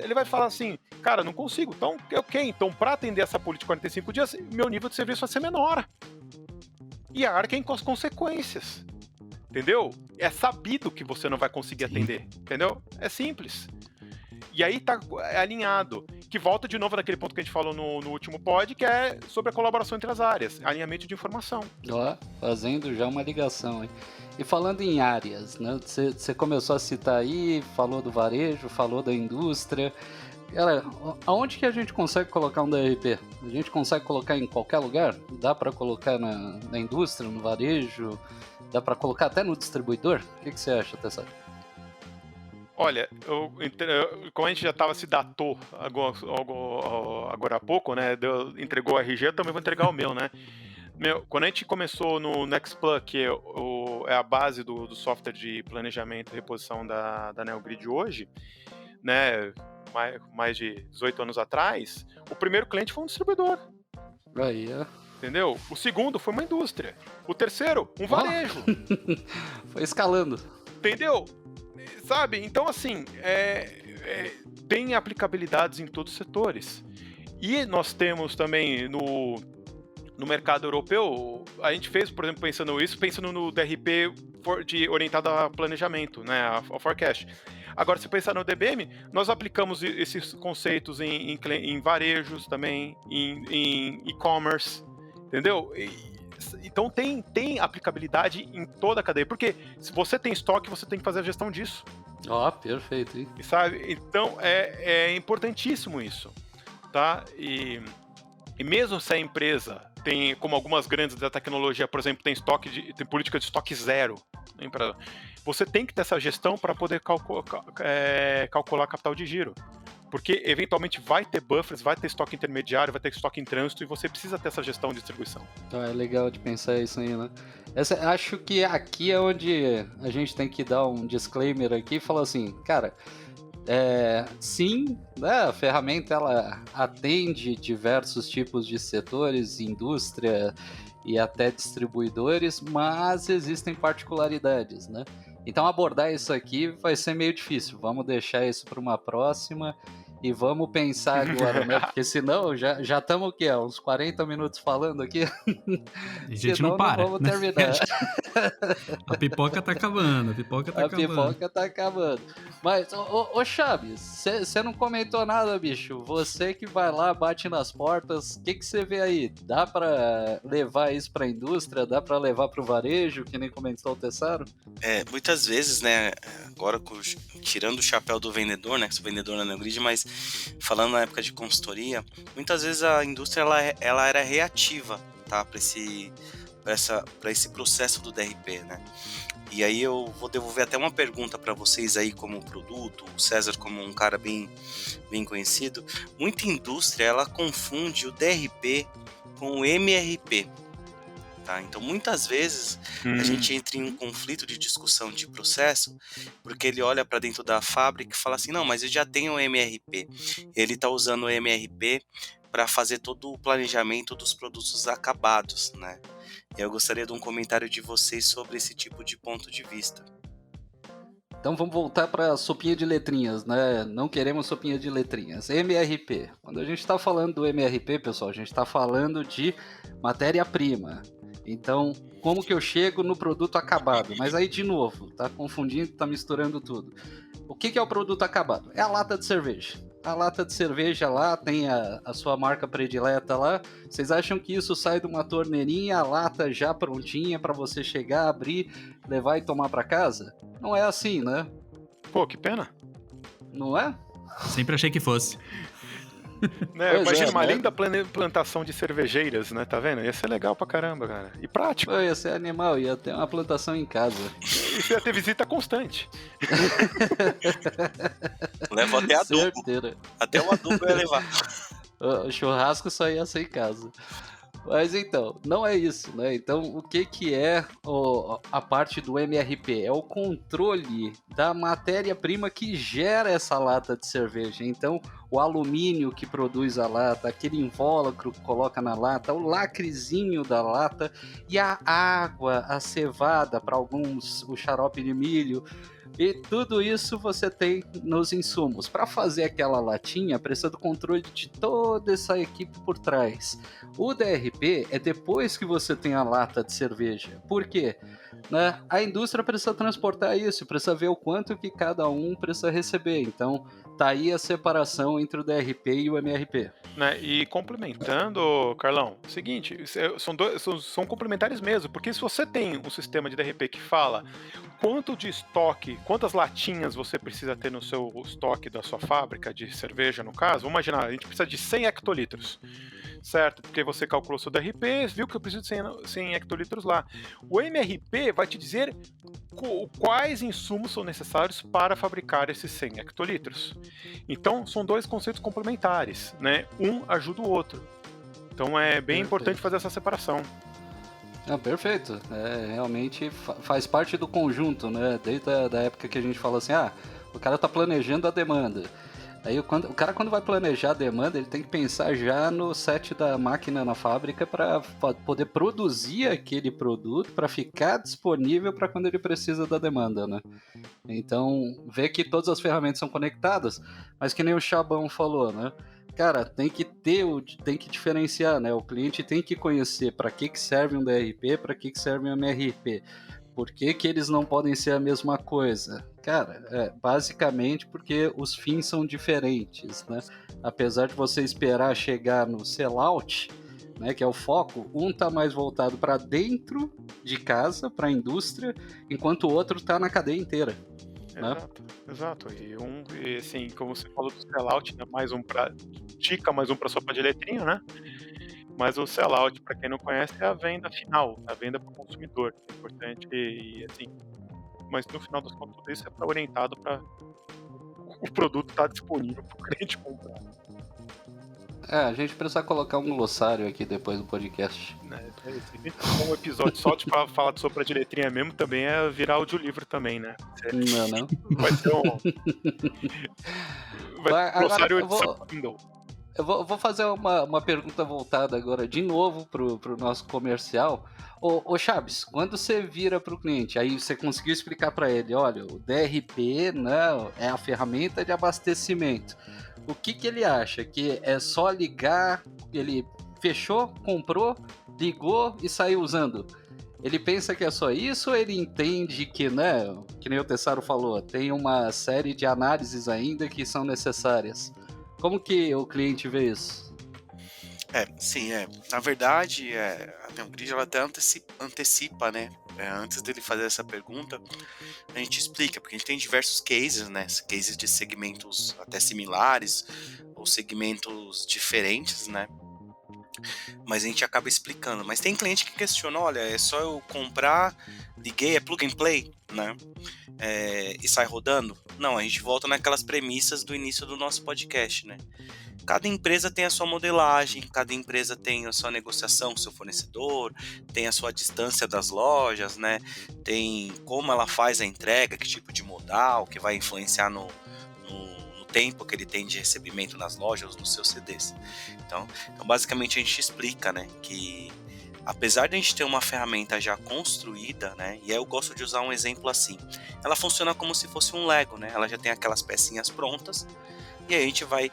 Ele vai falar assim, cara, não consigo. Então, ok, então para atender essa política de 45 dias, meu nível de serviço vai ser menor. E arquem com as consequências. Entendeu? É sabido que você não vai conseguir atender, entendeu? É simples. E aí tá alinhado. Que volta de novo naquele ponto que a gente falou no último pod, que é sobre a colaboração entre as áreas, alinhamento de informação. Ó, fazendo já uma ligação, hein? E falando em áreas, né? Você começou a citar aí, falou do varejo, falou da indústria. Galera, aonde que a gente consegue colocar um DRP? A gente consegue colocar em qualquer lugar? Dá para colocar na indústria, no varejo? Dá para colocar até no distribuidor? O que você acha, Tessaro? Olha, como a gente já se datou agora há pouco, né? Entregou o RG, eu também vou entregar o meu, né? Quando a gente começou no Nextplug, que é a base do software de planejamento e reposição da NeoGrid hoje, né? Mais de 18 anos atrás, o primeiro cliente foi um distribuidor. Aí, ó. Entendeu? O segundo foi uma indústria. O terceiro, um varejo. Foi escalando. Entendeu? Sabe? Então, assim, tem aplicabilidades em todos os setores. E nós temos também no mercado europeu, a gente fez, por exemplo, pensando no DRP orientado a planejamento, né, a forecast. Agora, se pensar no DBM, nós aplicamos esses conceitos em varejos também, em e-commerce, entendeu? Então tem aplicabilidade em toda a cadeia, porque se você tem estoque, você tem que fazer a gestão disso. Ó, perfeito, hein? Sabe? Então é importantíssimo isso, tá? E mesmo se a empresa tem, como algumas grandes da tecnologia, por exemplo, tem política de estoque zero, você tem que ter essa gestão para poder calcular capital de giro. Porque, eventualmente, vai ter buffers, vai ter estoque intermediário, vai ter estoque em trânsito e você precisa ter essa gestão de distribuição. Então é legal de pensar isso aí, né? Acho que aqui é onde a gente tem que dar um disclaimer aqui e falar assim, cara, sim, né, a ferramenta ela atende diversos tipos de setores, indústria e até distribuidores, mas existem particularidades, né? Então abordar isso aqui vai ser meio difícil, vamos deixar isso para uma próxima e vamos pensar agora, né? Porque senão já estamos o quê? Uns 40 minutos falando aqui? A gente não para. Não vamos terminar. A pipoca tá acabando, pipoca tá acabando. Mas, ô Chaves, você não comentou nada, bicho. Você que vai lá, bate nas portas, o que você vê aí? Dá pra levar isso pra indústria? Dá pra levar pro varejo, que nem comentou o Tessaro? Muitas vezes, né, agora tirando o chapéu do vendedor, né, que sou vendedor na NeoGrid, mas falando na época de consultoria, muitas vezes a indústria ela era reativa, tá, para esse processo do DRP, né? E aí eu vou devolver até uma pergunta para vocês aí como produto, o César como um cara bem conhecido. Muita indústria ela confunde o DRP com o MRP. Tá? Então, muitas vezes, a gente entra em um conflito de discussão de processo, porque ele olha para dentro da fábrica e fala assim, não, mas eu já tenho o MRP. Ele está usando o MRP para fazer todo o planejamento dos produtos acabados, né? E eu gostaria de um comentário de vocês sobre esse tipo de ponto de vista. Então vamos voltar para a sopinha de letrinhas, né? Não queremos sopinha de letrinhas. MRP. Quando a gente está falando do MRP, pessoal, a gente está falando de matéria-prima. Então, como que eu chego no produto acabado? Mas aí, de novo, tá confundindo, tá misturando tudo. O que é o produto acabado? É a lata de cerveja. A lata de cerveja lá tem a sua marca predileta lá. Vocês acham que isso sai de uma torneirinha, a lata já prontinha para você chegar, abrir, levar e tomar para casa? Não é assim, né? Pô, que pena. Não é? Sempre achei que fosse. Né? Pois Imagina é, uma né? linda plantação de cervejeiras, né? Tá vendo? Ia ser legal pra caramba, cara. E prático. Pô, ia ser animal, ia ter uma plantação em casa. Isso ia ter visita constante. Levo até adubo. Certeira. Até o adubo eu ia levar. O churrasco só ia ser em casa. Mas então, não é isso, né? Então, o que é a parte do MRP? É o controle da matéria-prima que gera essa lata de cerveja. Então, o alumínio que produz a lata, aquele invólucro que coloca na lata, o lacrezinho da lata e a água, a cevada, para alguns, o xarope de milho. E tudo isso você tem nos insumos. Para fazer aquela latinha, precisa do controle de toda essa equipe por trás. O DRP é depois que você tem a lata de cerveja. Por quê? Né? A indústria precisa transportar isso, precisa ver o quanto que cada um precisa receber. Então, tá aí a separação entre o DRP e o MRP. Né? E complementando, Carlão, seguinte, são complementares mesmo, porque se você tem um sistema de DRP que fala quanto de estoque, quantas latinhas você precisa ter no seu estoque da sua fábrica de cerveja, no caso, vamos imaginar, a gente precisa de 100 hectolitros, certo? Porque você calculou seu DRP, viu que eu preciso de 100 hectolitros lá. O MRP vai te dizer quais insumos são necessários para fabricar esses 100 hectolitros. Então, são dois conceitos complementares, né? Um ajuda o outro. Então, é bem importante fazer essa separação. Ah, perfeito. Realmente faz parte do conjunto, né? Desde a época que a gente fala assim, o cara tá planejando a demanda. Aí o cara, quando vai planejar a demanda, ele tem que pensar já no set da máquina na fábrica para poder produzir aquele produto, para ficar disponível para quando ele precisa da demanda, né? Então, ver que todas as ferramentas são conectadas, mas que nem o Chabão falou, né? Cara, tem que diferenciar, né? O cliente tem que conhecer para que serve um DRP, para que serve um MRP. Por que eles não podem ser a mesma coisa? Cara, basicamente porque os fins são diferentes, né? Apesar de você esperar chegar no sellout, né, que é o foco, um tá mais voltado para dentro de casa, para a indústria, enquanto o outro tá na cadeia inteira. Né? Exato. E assim, como você falou do sellout, né, mais um para dica, mais um para sopa de letrinha, né? Mas o sellout, para quem não conhece, é a venda final, a venda para o consumidor. É importante e assim. Mas no final das contas, tudo isso é orientado para o produto estar disponível para o cliente comprar. A gente precisa colocar um glossário aqui depois do podcast. Um episódio só para falar de sopa de letrinha mesmo também é virar audiolivro também, né? Não. Vai ser glossário Eu vou fazer uma pergunta voltada agora de novo pro nosso comercial. Ô Chaves, quando você vira pro cliente, aí você conseguiu explicar para ele, olha, o DRP, né, é a ferramenta de abastecimento. O que ele acha? Que é só ligar, ele fechou, comprou, ligou e saiu usando? Ele pensa que é só isso ou ele entende que, né, que nem o Tessaro falou, tem uma série de análises ainda que são necessárias? Como que o cliente vê isso? Sim. Na verdade, a Neogrid ela até antecipa, né? Antes dele fazer essa pergunta, a gente explica, porque a gente tem diversos cases, né? Cases de segmentos até similares, ou segmentos diferentes, né? Mas a gente acaba explicando. Mas tem cliente que questiona, olha, é só eu comprar, liguei, é plug and play, né? E sai rodando? Não, a gente volta naquelas premissas do início do nosso podcast, né? Cada empresa tem a sua modelagem, cada empresa tem a sua negociação com o seu fornecedor, tem a sua distância das lojas, né? Tem como ela faz a entrega, que tipo de modal, que vai influenciar no tempo que ele tem de recebimento nas lojas, nos seus CDs. Então basicamente a gente explica, né, que apesar de a gente ter uma ferramenta já construída, né, e aí eu gosto de usar um exemplo assim, ela funciona como se fosse um Lego, né, ela já tem aquelas pecinhas prontas, e aí a gente vai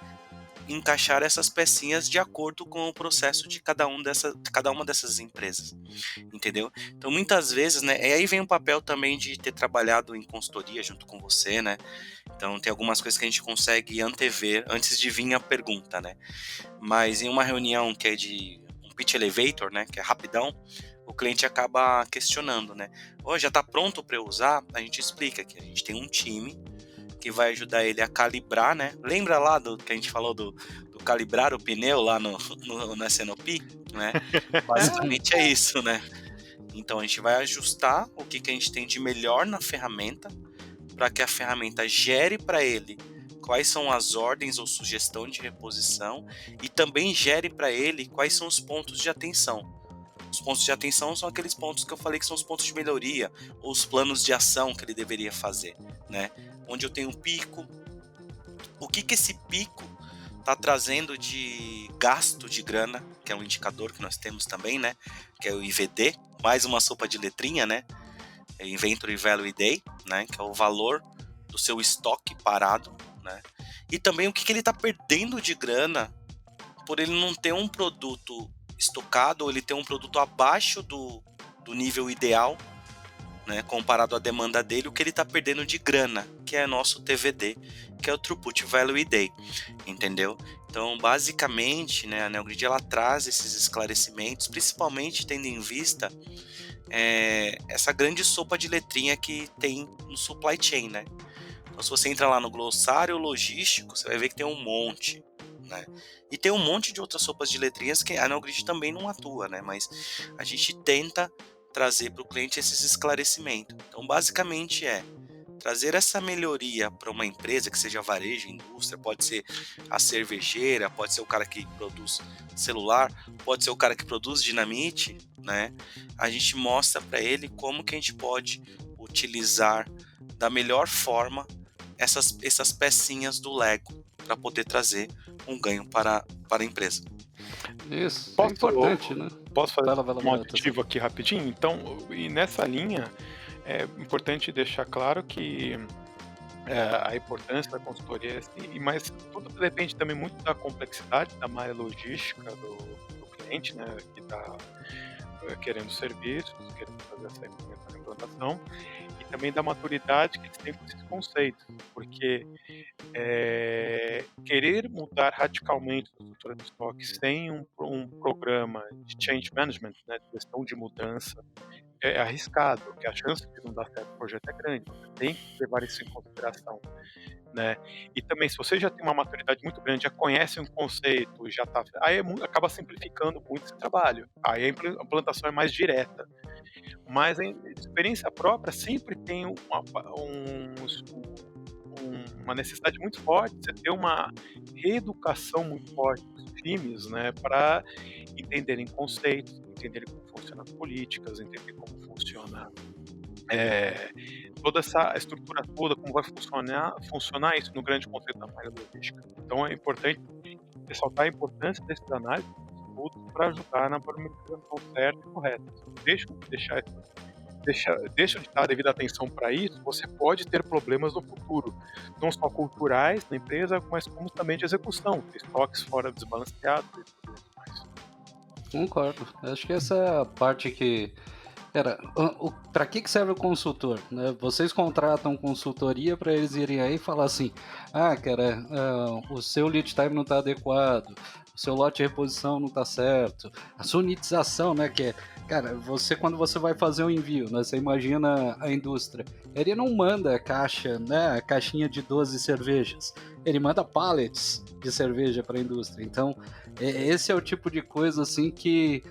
encaixar essas pecinhas de acordo com o processo de cada uma dessas empresas, entendeu? Então muitas vezes, né, e aí vem o papel também de ter trabalhado em consultoria junto com você, né, então tem algumas coisas que a gente consegue antever antes de vir a pergunta, né, mas em uma reunião que é de pitch elevator, né, que é rapidão, o cliente acaba questionando, né? Já está pronto para eu usar? A gente explica que a gente tem um time que vai ajudar ele a calibrar, né? Lembra lá do que a gente falou do calibrar o pneu lá no SNOP, né? Basicamente é isso, né? Então a gente vai ajustar o que a gente tem de melhor na ferramenta para que a ferramenta gere para ele quais são as ordens ou sugestão de reposição e também gere para ele quais são os pontos de atenção. Os pontos de atenção são aqueles pontos que eu falei que são os pontos de melhoria ou os planos de ação que ele deveria fazer, né? Onde eu tenho um pico, o que esse pico está trazendo de gasto de grana, que é um indicador que nós temos também, né? Que é o IVD, mais uma sopa de letrinha, né? É Inventory Value Day, né? Que é o valor do seu estoque parado, né? E também o que ele está perdendo de grana por ele não ter um produto estocado ou ele ter um produto abaixo do nível ideal, né, comparado à demanda dele, o que ele está perdendo de grana, que é nosso TVD, que é o Throughput Value Day, entendeu? Então, basicamente, né, a NeoGrid ela traz esses esclarecimentos, principalmente tendo em vista essa grande sopa de letrinha que tem no supply chain, né? Então, se você entra lá no glossário logístico, você vai ver que tem um monte, né? E tem um monte de outras sopas de letrinhas que a NeoGrid também não atua, né? Mas a gente tenta trazer para o cliente esses esclarecimentos. Então, basicamente trazer essa melhoria para uma empresa, que seja varejo, indústria, pode ser a cervejeira, pode ser o cara que produz celular, pode ser o cara que produz dinamite, né? A gente mostra para ele como que a gente pode utilizar da melhor forma essas pecinhas do Lego para poder trazer um ganho para a empresa. Isso, é importante, né? Posso fazer um aditivo aqui rapidinho? Então, e nessa linha, é importante deixar claro que a importância da consultoria, mas tudo depende também muito da complexidade da malha logística do cliente, né, que está querendo serviços, querendo fazer essa implantação, e também da maturidade que eles têm com esses conceitos, porque querer mudar radicalmente a estrutura de estoque sem um programa de change management, né, de gestão de mudança, é arriscado, porque a chance de não dar certo o projeto é grande, você tem que levar isso em consideração, né? E também, se você já tem uma maturidade muito grande, já conhece um conceito, já tá, aí acaba simplificando muito esse trabalho, aí a implantação é mais direta, mas a experiência própria sempre tem uma necessidade muito forte de você ter uma reeducação muito forte dos times, né, para entenderem conceitos, entenderem como funcionam as políticas, entender como funciona toda essa estrutura toda, como vai funcionar isso no grande conceito da malha logística. Então é importante ressaltar a importância desses análises para ajudar na parametrização certa e correta. Deixa de dar a devida atenção para isso, você pode ter problemas no futuro, não só culturais na empresa, mas como também de execução, estoques fora desbalanceados e tudo mais. Concordo. Acho que essa é a parte que... para que serve o consultor? Né? Vocês contratam consultoria para eles irem aí e falar assim, cara, o seu lead time não está adequado, o seu lote de reposição não está certo, a sua unitização, né, que é, cara, quando você vai fazer um envio, né, você imagina a indústria, ele não manda caixa, né, a caixinha de 12 cervejas, ele manda pallets de cerveja para a indústria. Então, esse é o tipo de coisa assim que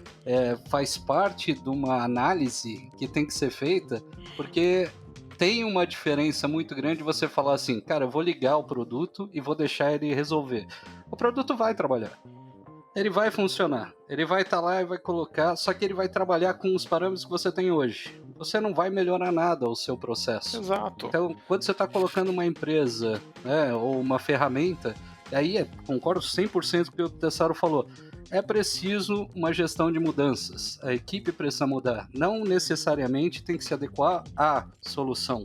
faz parte de uma análise que tem que ser feita, porque tem uma diferença muito grande você falar assim, cara, eu vou ligar o produto e vou deixar ele resolver. O produto vai trabalhar. Ele vai funcionar. Ele vai estar lá e vai colocar, só que ele vai trabalhar com os parâmetros que você tem hoje. Você não vai melhorar nada o seu processo. Exato. Então, quando você está colocando uma empresa, né, ou uma ferramenta, aí concordo 100% com o que o Tessaro falou. É preciso uma gestão de mudanças. A equipe precisa mudar. Não necessariamente tem que se adequar à solução,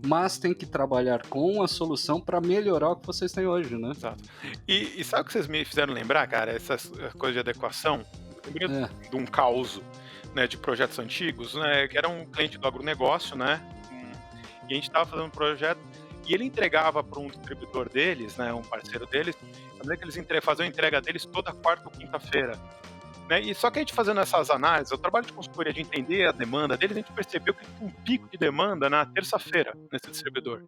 mas tem que trabalhar com a solução para melhorar o que vocês têm hoje, né? Exato. E sabe o que vocês me fizeram lembrar, cara? Essas coisas de adequação. Eu lembrei de um caos, né, de projetos antigos, né, que era um cliente do agronegócio, né? E a gente estava fazendo um projeto e ele entregava para um distribuidor deles, né, um parceiro deles, que eles faziam a entrega deles toda quarta ou quinta-feira. Né? E só que a gente fazendo essas análises, o trabalho de consultoria de entender a demanda deles, a gente percebeu que tinha um pico de demanda na terça-feira nesse distribuidor.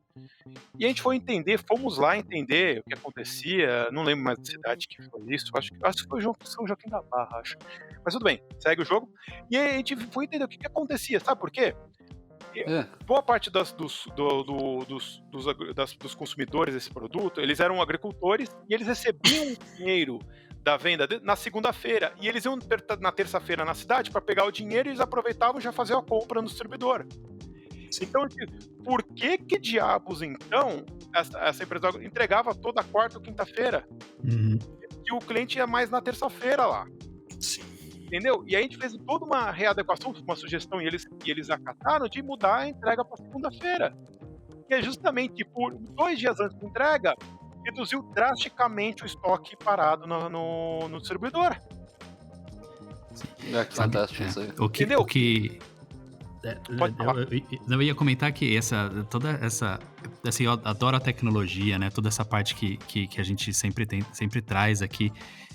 E a gente foi fomos lá entender o que acontecia, não lembro mais da cidade que foi isso, acho que foi São Joaquim da Barra, acho. Mas tudo bem, segue o jogo. E aí a gente foi entender o que acontecia, sabe por quê? Boa parte dos consumidores desse produto, eles eram agricultores e eles recebiam dinheiro da venda na segunda-feira, e eles iam na terça-feira na cidade para pegar o dinheiro e eles aproveitavam e já faziam a compra no distribuidor. Então, por que diabos, então, essa empresa entregava toda quarta ou quinta-feira? E o cliente ia mais na terça-feira lá. Sim. Entendeu? E aí a gente fez toda uma readequação, uma sugestão, e eles acataram de mudar a entrega para segunda-feira. Que é justamente por 2 dias antes da entrega, reduziu drasticamente o estoque parado no distribuidor. Que fantástico isso aí. Entendeu? Eu ia comentar que eu adoro a tecnologia, né? Toda essa parte que a gente sempre traz aqui.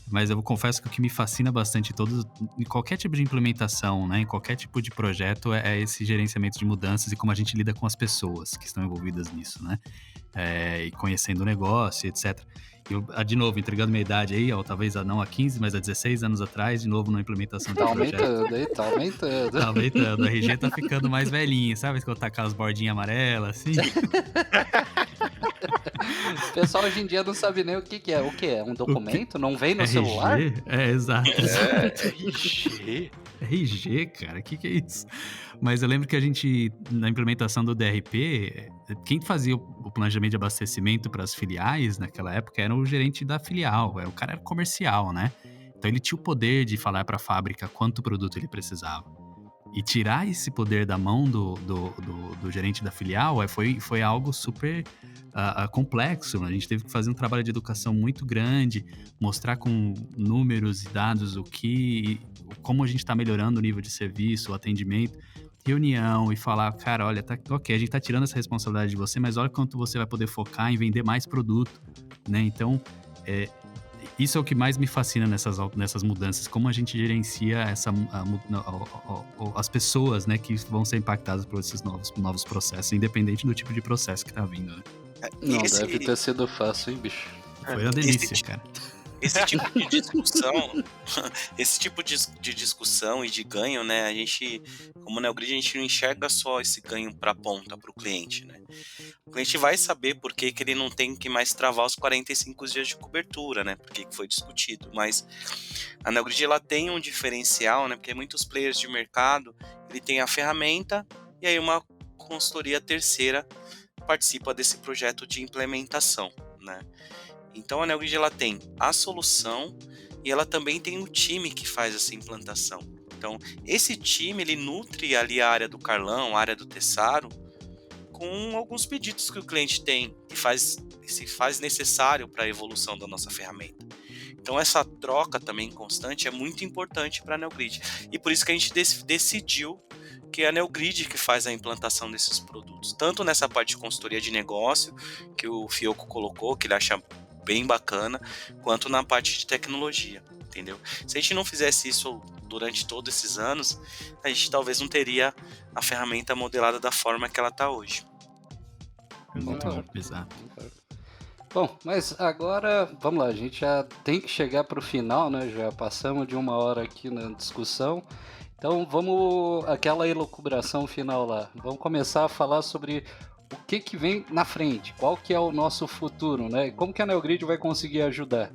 Mas eu confesso que o que me fascina bastante em qualquer tipo de implementação, né? Em qualquer tipo de projeto, é esse gerenciamento de mudanças e como a gente lida com as pessoas que estão envolvidas nisso, né? E conhecendo o negócio, etc. Eu, de novo, entregando minha idade aí, talvez não há 15, mas há 16 anos atrás, de novo na implementação de projeto. Tá aumentando. Tá aumentando, a RG tá ficando mais velhinha, sabe? Quando tá com as bordinhas amarelas, assim. O pessoal hoje em dia não sabe nem o que é. O que é? Um documento? Não vem no RG? celular? Exato. RG? RG, cara, o que é isso? Mas eu lembro que a gente, na implementação do DRP, quem fazia o planejamento de abastecimento para as filiais naquela época era o gerente da filial, o cara era comercial, né? Então ele tinha o poder de falar para a fábrica quanto produto ele precisava. E tirar esse poder da mão do gerente da filial foi algo super complexo. A gente teve que fazer um trabalho de educação muito grande, mostrar com números e dados como a gente está melhorando o nível de serviço, o atendimento, reunião e falar, cara, olha, ok, a gente está tirando essa responsabilidade de você, mas olha quanto você vai poder focar em vender mais produto, né? Então, isso é o que mais me fascina nessas mudanças, como a gente gerencia as pessoas, né, que vão ser impactadas por esses novos processos, independente do tipo de processo que tá vindo, né? Não deve ter sido fácil, hein, bicho? Foi uma delícia, cara. Esse tipo de discussão, de discussão e de ganho, né? A gente, como Neogrid, a gente não enxerga só esse ganho para a ponta, para o cliente, né? O cliente vai saber por que ele não tem que mais travar os 45 dias de cobertura, né? Porque foi discutido. Mas a Neogrid, ela tem um diferencial, né? Porque muitos players de mercado, ele tem a ferramenta e aí uma consultoria terceira participa desse projeto de implementação, né? Então a Neogrid, ela tem a solução e ela também tem um time que faz essa implantação. Então esse time, ele nutre ali a área do Carlão, a área do Tessaro, com alguns pedidos que o cliente tem, que se faz necessário para a evolução da nossa ferramenta. Então essa troca também constante é muito importante para a Neogrid. E por isso que a gente decidiu que é a Neogrid que faz a implantação desses produtos. Tanto nessa parte de consultoria de negócio, que o Fioco colocou, que ele acha bem bacana, quanto na parte de tecnologia, entendeu? Se a gente não fizesse isso durante todos esses anos, a gente talvez não teria a ferramenta modelada da forma que ela está hoje. Exato. Bom, mas agora, vamos lá, a gente já tem que chegar para o final, né? Já passamos de 1 hora aqui na discussão. Então vamos, aquela elucubração final lá. Vamos começar a falar sobre o que vem na frente, qual que é o nosso futuro, né? Como que a Neogrid vai conseguir ajudar?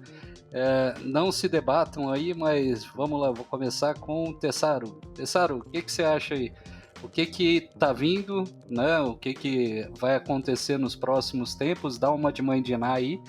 Não se debatam aí, mas vamos lá, vou começar com o Tessaro. Tessaro, o que você acha aí? O que tá vindo, né? O que vai acontecer nos próximos tempos? Dá uma de mãe de Ná aí,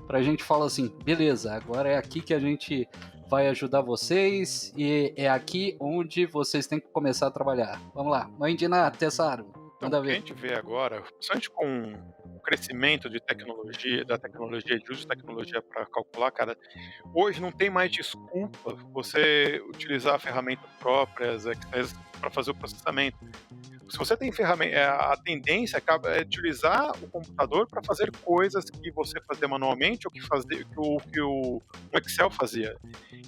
pra gente falar assim, beleza, agora é aqui que a gente vai ajudar vocês e é aqui onde vocês têm que começar a trabalhar. Vamos lá, mãe de Ná, Tessaro, Então, manda o que a ver. gente vê agora, principalmente com o crescimento de tecnologia, de uso de tecnologia para calcular, cara, hoje não tem mais desculpa você utilizar ferramentas próprias, para fazer o processamento. Se você tem ferramenta, a tendência é utilizar o computador para fazer coisas que você fazia manualmente ou que o Excel fazia.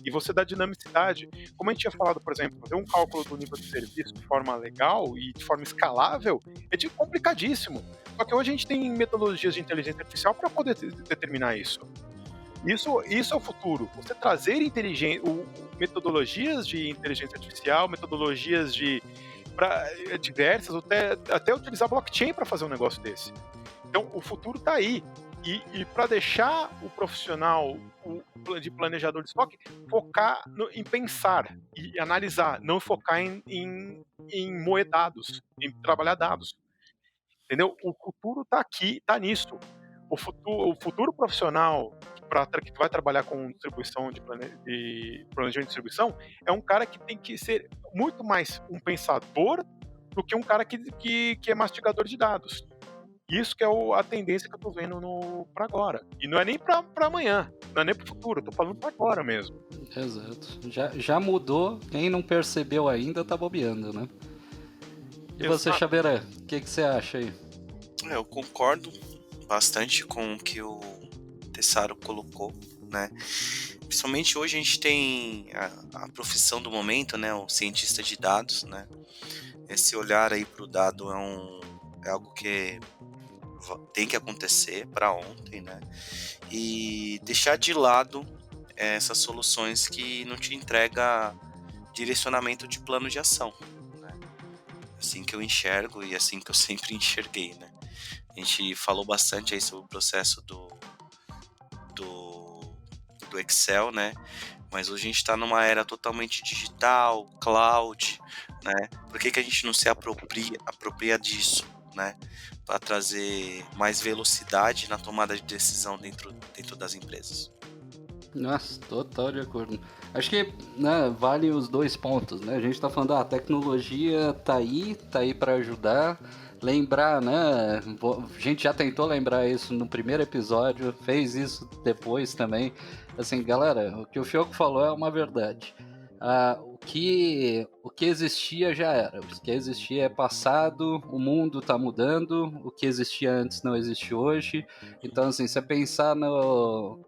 E você dá dinamicidade. Como a gente tinha falado, por exemplo, fazer um cálculo do nível de serviço de forma legal e de forma escalável é complicadíssimo. Só que hoje a gente tem metodologias de inteligência artificial para poder determinar isso. Isso é o futuro. Você trazer metodologias de inteligência artificial, metodologias diversas, até utilizar blockchain para fazer um negócio desse. Então, o futuro está aí. E para deixar o profissional de planejador de estoque focar em pensar e analisar, não focar em moer dados, em trabalhar dados. Entendeu? O futuro está aqui, está nisso. O futuro profissional que vai trabalhar com distribuição de planejamento de distribuição é um cara que tem que ser muito mais um pensador do que um cara que é mastigador de dados. Isso que é a tendência que eu tô vendo para agora. E não é nem para amanhã, não é nem para o futuro, eu tô falando para agora mesmo. Exato. Já mudou, quem não percebeu ainda tá bobeando, né? E você, Xaberé, o que você acha aí? Eu concordo bastante com o que o Tessaro colocou, né? Principalmente hoje a gente tem a profissão do momento, né? O cientista de dados, né? Esse olhar aí para o dado é algo que tem que acontecer para ontem, né? E deixar de lado essas soluções que não te entrega direcionamento de plano de ação, né? Assim que eu enxergo e assim que eu sempre enxerguei, né? A gente falou bastante aí sobre o processo do Excel, né? Mas hoje a gente está numa era totalmente digital, cloud, né? Por que a gente não se apropria disso, né? Para trazer mais velocidade na tomada de decisão dentro das empresas. Nossa, total de acordo. Acho que, né, vale os dois pontos, né? A gente está falando, a tecnologia tá aí para ajudar. Lembrar, né? A gente já tentou lembrar isso no primeiro episódio, fez isso depois também. Assim, galera, o que o Fioco falou é uma verdade. O que existia já era. O que existia é passado, o mundo está mudando, o que existia antes não existe hoje. Então, assim, você pensar no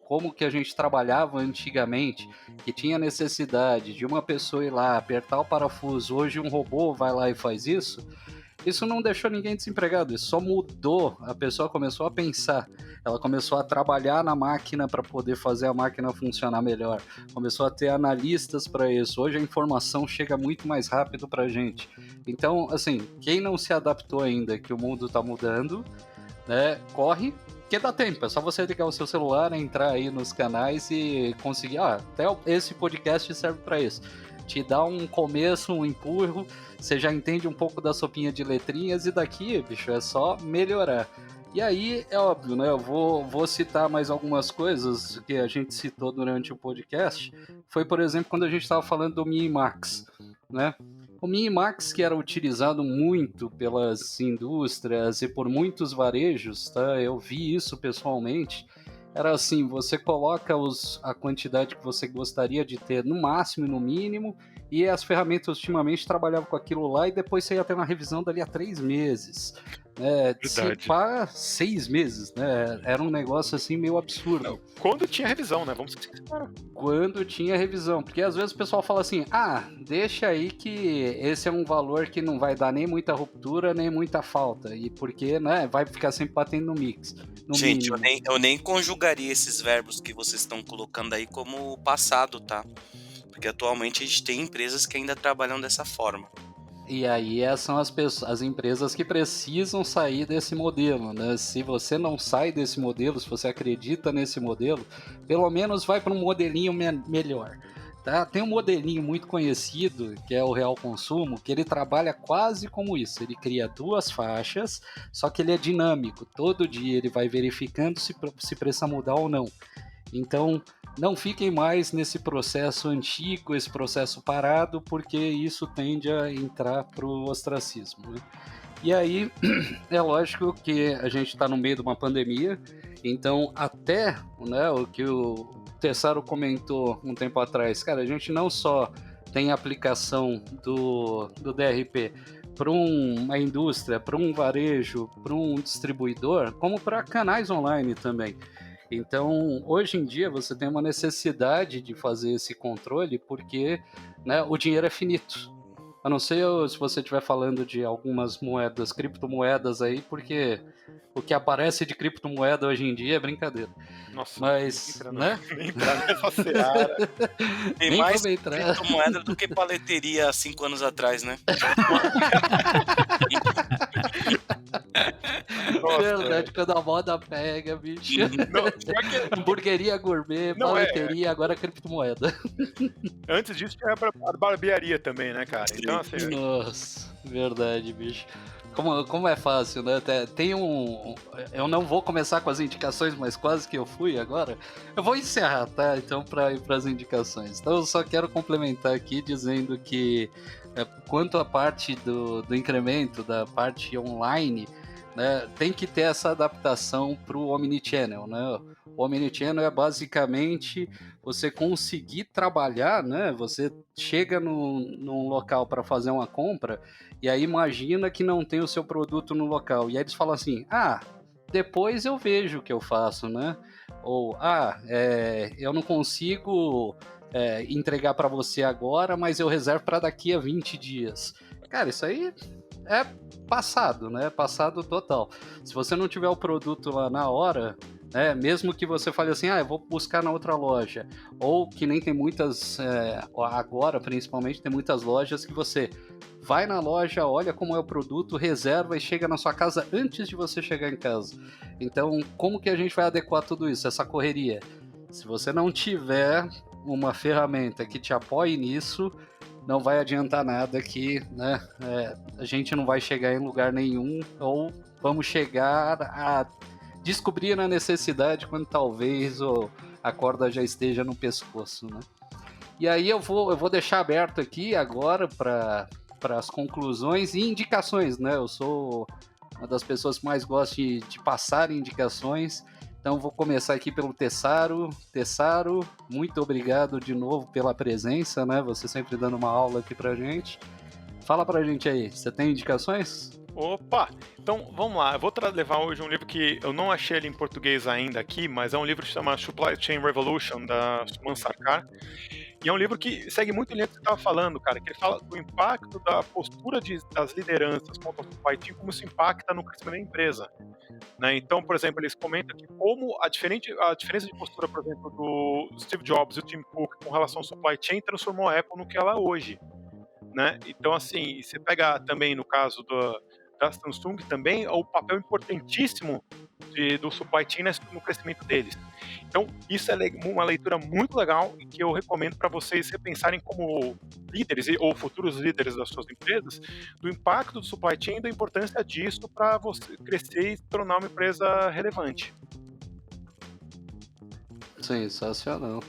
como que a gente trabalhava antigamente, que tinha necessidade de uma pessoa ir lá, apertar o parafuso, hoje um robô vai lá e faz isso. Isso não deixou ninguém desempregado, isso só mudou. A pessoa começou a pensar, ela começou a trabalhar na máquina para poder fazer a máquina funcionar melhor, começou a ter analistas para isso. Hoje a informação chega muito mais rápido para a gente. Então, assim, quem não se adaptou ainda, que o mundo está mudando, né, corre, que dá tempo. É só você ligar o seu celular, entrar aí nos canais e conseguir. Até esse podcast serve para isso. Te dá um começo, um empurro, você já entende um pouco da sopinha de letrinhas e daqui, bicho, é só melhorar. E aí, é óbvio, né? Eu vou citar mais algumas coisas que a gente citou durante o podcast. Foi, por exemplo, quando a gente estava falando do Minimax, né? O Minimax, que era utilizado muito pelas indústrias e por muitos varejos, tá? Eu vi isso pessoalmente. Era assim, você coloca a quantidade que você gostaria de ter no máximo e no mínimo, e as ferramentas ultimamente trabalhavam com aquilo lá, e depois você ia ter uma revisão dali a 3 meses. Se pá, 6 meses, né? Era um negócio assim meio absurdo. Quando tinha revisão, né? Vamos ser sinceros. Quando tinha revisão, porque às vezes o pessoal fala assim, deixa aí que esse é um valor que não vai dar nem muita ruptura, nem muita falta, e porque, né, vai ficar sempre batendo no mix. Gente, eu nem conjugaria esses verbos que vocês estão colocando aí como passado, tá? Porque atualmente a gente tem empresas que ainda trabalham dessa forma. E aí são as empresas que precisam sair desse modelo, né? Se você não sai desse modelo, se você acredita nesse modelo, pelo menos vai para um modelinho melhor. Tá? Tem um modelinho muito conhecido, que é o Real Consumo, que ele trabalha quase como isso. Ele cria 2 faixas, só que ele é dinâmico. Todo dia ele vai verificando se precisa mudar ou não. Então, não fiquem mais nesse processo antigo, esse processo parado, porque isso tende a entrar para o ostracismo, né? E aí, é lógico que a gente está no meio de uma pandemia, então até, né, o que o Tessaro comentou um tempo atrás, cara, a gente não só tem aplicação do DRP para uma indústria, para um varejo, para um distribuidor, como para canais online também. Então, hoje em dia, você tem uma necessidade de fazer esse controle porque, né, o dinheiro é finito. A não ser se você estiver falando de algumas moedas, criptomoedas aí, porque o que aparece de criptomoeda hoje em dia é brincadeira. Nossa, mas, né? Nem entrar nessa seara. Tem Nem mais vamos entrar. criptomoeda do que paleteria há 5 anos atrás, né? Nossa, Verdade, quando a moda pega, bicho. Não, pior que- Hamburgueria gourmet, Não, paleteria, agora criptomoeda. antes disso tinha a barbearia também, né, cara? Então, assim, Nossa, verdade, bicho. Como é fácil, né? Tem um. Eu não vou começar com as indicações, mas quase que eu fui agora. Eu vou encerrar, tá? Então, para ir para as indicações. Então, eu só quero complementar aqui dizendo que, quanto à parte do incremento, da parte online, né, tem que ter essa adaptação para o Omnichannel, né? O Omnichannel é basicamente você conseguir trabalhar, né? Você chega num local para fazer uma compra e aí imagina que não tem o seu produto no local. E aí eles falam assim, depois eu vejo o que eu faço, né? Ou, eu não consigo entregar para você agora, mas eu reservo para daqui a 20 dias. Cara, isso aí é passado, né? Passado total. Se você não tiver o produto lá na hora, mesmo que você fale assim, eu vou buscar na outra loja, ou que nem tem muitas, agora principalmente tem muitas lojas que você vai na loja, olha como é o produto, reserva e chega na sua casa antes de você chegar em casa. Então, como que a gente vai adequar tudo isso, essa correria? Se você não tiver uma ferramenta que te apoie nisso, não vai adiantar nada que, né, a gente não vai chegar em lugar nenhum, ou vamos chegar a descobrir a necessidade quando talvez a corda já esteja no pescoço, né? E aí eu vou deixar aberto aqui agora para as conclusões e indicações, né? Eu sou uma das pessoas que mais gosta de passar indicações, então vou começar aqui pelo Tessaro. Tessaro, muito obrigado de novo pela presença, né? Você sempre dando uma aula aqui pra gente. Fala pra gente aí, você tem indicações? Opa! Então, vamos lá. Eu vou levar hoje um livro que eu não achei ele em português ainda aqui, mas é um livro que se chama Supply Chain Revolution, da Suman Sarkar. E é um livro que segue muito em linha do que você estava falando, cara, que ele fala do impacto da postura das lideranças contra o supply chain, como isso impacta no crescimento da empresa. Né? Então, por exemplo, eles comentam que como a diferença de postura, por exemplo, do Steve Jobs e o Tim Cook com relação ao supply chain transformou a Apple no que ela é hoje. Né? Então, assim, você pega também no caso da Samsung também, o papel importantíssimo do supply chain no crescimento deles. Então, isso é uma leitura muito legal e que eu recomendo para vocês repensarem como líderes ou futuros líderes das suas empresas, do impacto do supply chain e da importância disso para você crescer e se tornar uma empresa relevante. Sensacional.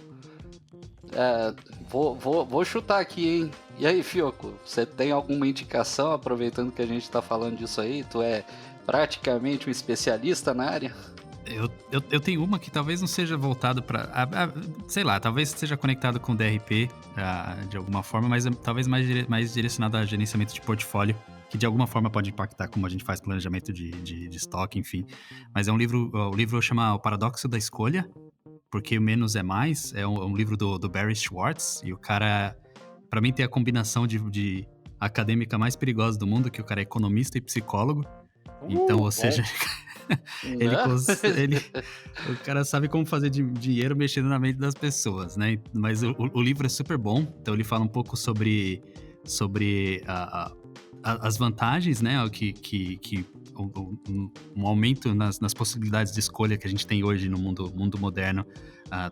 Vou chutar aqui, hein? E aí, Fioco, você tem alguma indicação, aproveitando que a gente está falando disso aí? Tu é praticamente um especialista na área? Eu tenho uma que talvez não seja voltado para, sei lá, talvez seja conectado com o DRP de alguma forma, mas talvez mais direcionado a gerenciamento de portfólio, que de alguma forma pode impactar como a gente faz planejamento de estoque, enfim. Mas é um livro, o livro chama O Paradoxo da Escolha, porque menos é mais, é um livro do Barry Schwartz, e o cara, pra mim, tem a combinação de acadêmica mais perigosa do mundo, que o cara é economista e psicólogo, então, ou seja, o cara sabe como fazer dinheiro mexendo na mente das pessoas, né? Mas o livro é super bom, então ele fala um pouco sobre as vantagens, né, um aumento nas possibilidades de escolha que a gente tem hoje no mundo moderno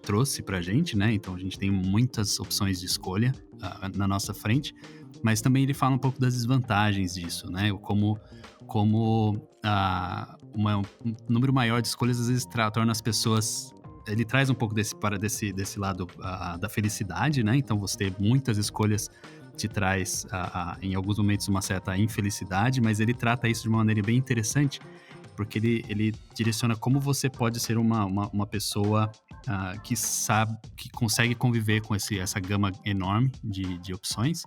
trouxe pra gente, né? Então a gente tem muitas opções de escolha na nossa frente, mas também ele fala um pouco das desvantagens disso, né? Como um número maior de escolhas às vezes torna as pessoas... Ele traz um pouco desse lado da felicidade, né? Então você ter muitas escolhas te traz, em alguns momentos, uma certa infelicidade, mas ele trata isso de uma maneira bem interessante, porque ele direciona como você pode ser uma pessoa que consegue conviver com essa gama enorme de opções,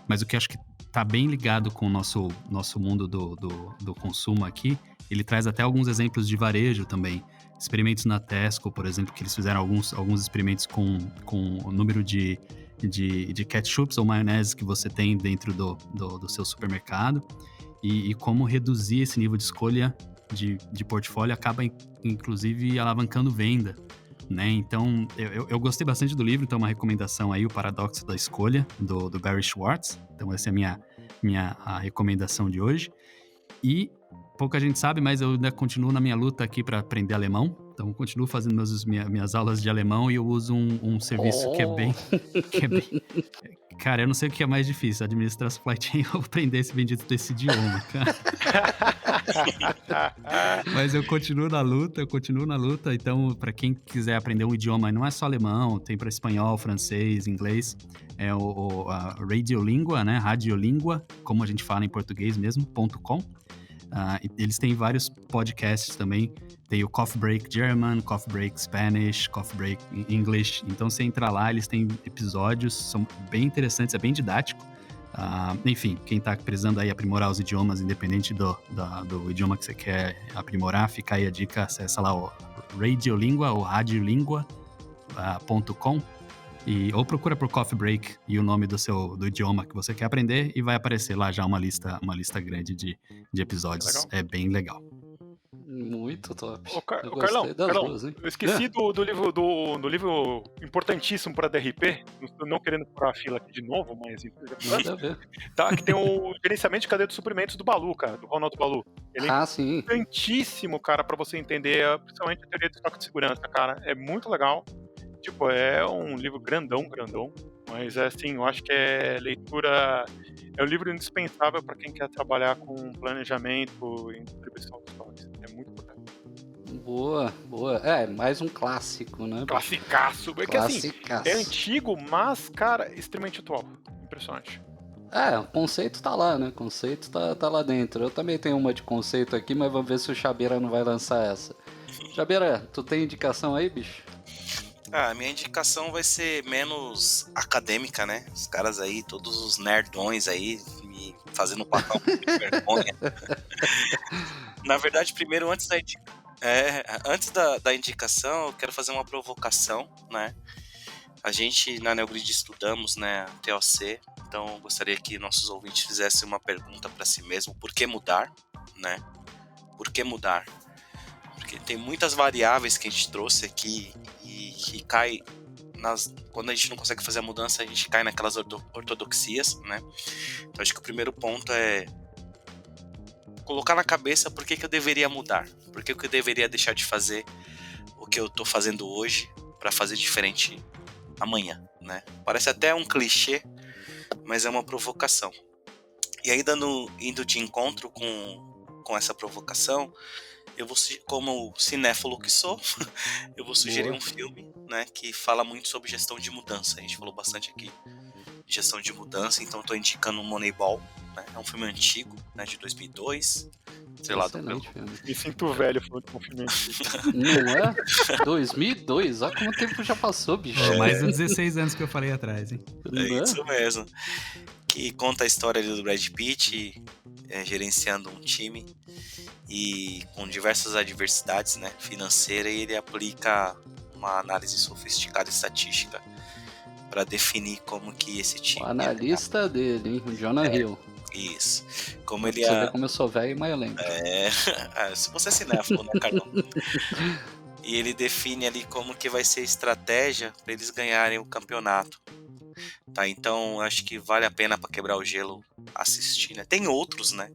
mas o que eu acho que está bem ligado com o nosso mundo do consumo aqui, ele traz até alguns exemplos de varejo também, experimentos na Tesco, por exemplo, que eles fizeram alguns experimentos com o número de ketchups ou maionese que você tem dentro do seu supermercado e como reduzir esse nível de escolha de portfólio acaba, inclusive, alavancando venda, né? Então, eu gostei bastante do livro, então uma recomendação aí, O Paradoxo da Escolha, do Barry Schwartz. Então, essa é a minha recomendação de hoje. E pouca gente sabe, mas eu ainda continuo na minha luta aqui para aprender alemão. Então, eu continuo fazendo minhas aulas de alemão e eu uso um serviço que é bem... Cara, eu não sei o que é mais difícil, administrar supply chain ou aprender esse bendito desse idioma, cara. Mas eu continuo na luta. Então, para quem quiser aprender um idioma, não é só alemão, tem para espanhol, francês, inglês, é a Radiolíngua, né? Radiolíngua, como a gente fala em português mesmo, .com. Eles têm vários podcasts também. Tem o Coffee Break German, Coffee Break Spanish, Coffee Break English. Então, você entra lá, eles têm episódios, são bem interessantes, é bem didático. Enfim, quem está precisando aí aprimorar os idiomas, independente do idioma que você quer aprimorar, fica aí a dica, acessa lá o Radiolíngua ou radiolingua.com ou procura por Coffee Break e o nome do idioma que você quer aprender e vai aparecer lá já uma lista grande de episódios. Legal. É bem legal. Muito top. Carlão, Eu gostei das duas, hein? eu esqueci do livro importantíssimo para DRP, não querendo furar a fila aqui de novo, mas Nada a ver. tá, que tem o gerenciamento de cadeia de suprimentos do Balu, cara, do Ronaldo Balu. Ele é Sim. importantíssimo, cara, para você entender, principalmente a teoria do estoque de segurança, cara. É muito legal. Tipo, é um livro grandão, mas assim, eu acho que é um livro indispensável para quem quer trabalhar com planejamento e distribuição de estoques. É muito importante. Boa. É, mais um clássico, né? Classicaço. É que assim, Classicaço. é antigo, mas, cara, extremamente atual. Impressionante. O conceito tá lá, né? O conceito tá lá dentro. Eu também tenho uma de conceito aqui, mas vamos ver se o Chabeira não vai lançar essa. Chabeira, tu tem indicação aí, bicho? A minha indicação vai ser menos acadêmica, né? Os caras aí, todos os nerdões aí, me fazendo passar um pouco de vergonha. Na verdade, primeiro, antes da indicação, eu quero fazer uma provocação, né? A gente, na Neogrid, estudamos, né, TOC, então eu gostaria que nossos ouvintes fizessem uma pergunta para si mesmo: por que mudar, né? Por que mudar? Porque tem muitas variáveis que a gente trouxe aqui e cai quando a gente não consegue fazer a mudança, a gente cai naquelas ortodoxias, né? Então acho que o primeiro ponto é colocar na cabeça por que eu deveria mudar, por que eu deveria deixar de fazer o que eu tô fazendo hoje para fazer diferente amanhã, né? Parece até um clichê, mas é uma provocação. E aí, indo de encontro com essa provocação, eu vou, como cinéfilo que sou, eu vou sugerir um filme, né, que fala muito sobre gestão de mudança. A gente falou bastante aqui de gestão de mudança, então eu tô indicando o Moneyball, né? É um filme antigo, né, de 2002. Excelente filme. Me sinto velho falando com o filme antigo. Não é? 2002? Olha como o tempo já passou, bicho. Mais de 16 anos que eu falei atrás, hein? É isso mesmo. Que conta a história do Brad Pitt gerenciando um time e com diversas adversidades, né, financeira, e ele aplica uma análise sofisticada estatística para definir como que esse time... O analista dele, hein? O Jonah Hill. Isso. Como Você vê como eu sou velho, mas eu lembro. Se você é cinéfilo, né, Carlão? E ele define ali como que vai ser a estratégia para eles ganharem o campeonato. tá? Então acho que vale a pena para quebrar o gelo assistir, né? Tem outros, né?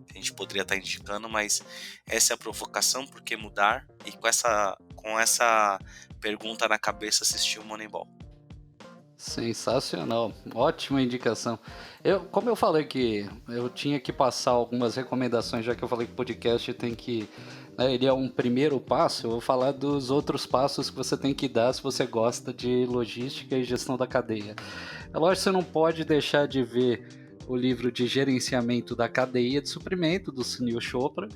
Que a gente poderia estar indicando, mas essa é a provocação, por que mudar? E com essa pergunta na cabeça, assistir o Moneyball. Sensacional, ótima indicação. Como eu falei que eu tinha que passar algumas recomendações, já que eu falei que o podcast tem que, né, ele é um primeiro passo, eu vou falar dos outros passos que você tem que dar se você gosta de logística e gestão da cadeia. É lógico que você não pode deixar de ver o livro de gerenciamento da cadeia de suprimento do Sunil Chopra.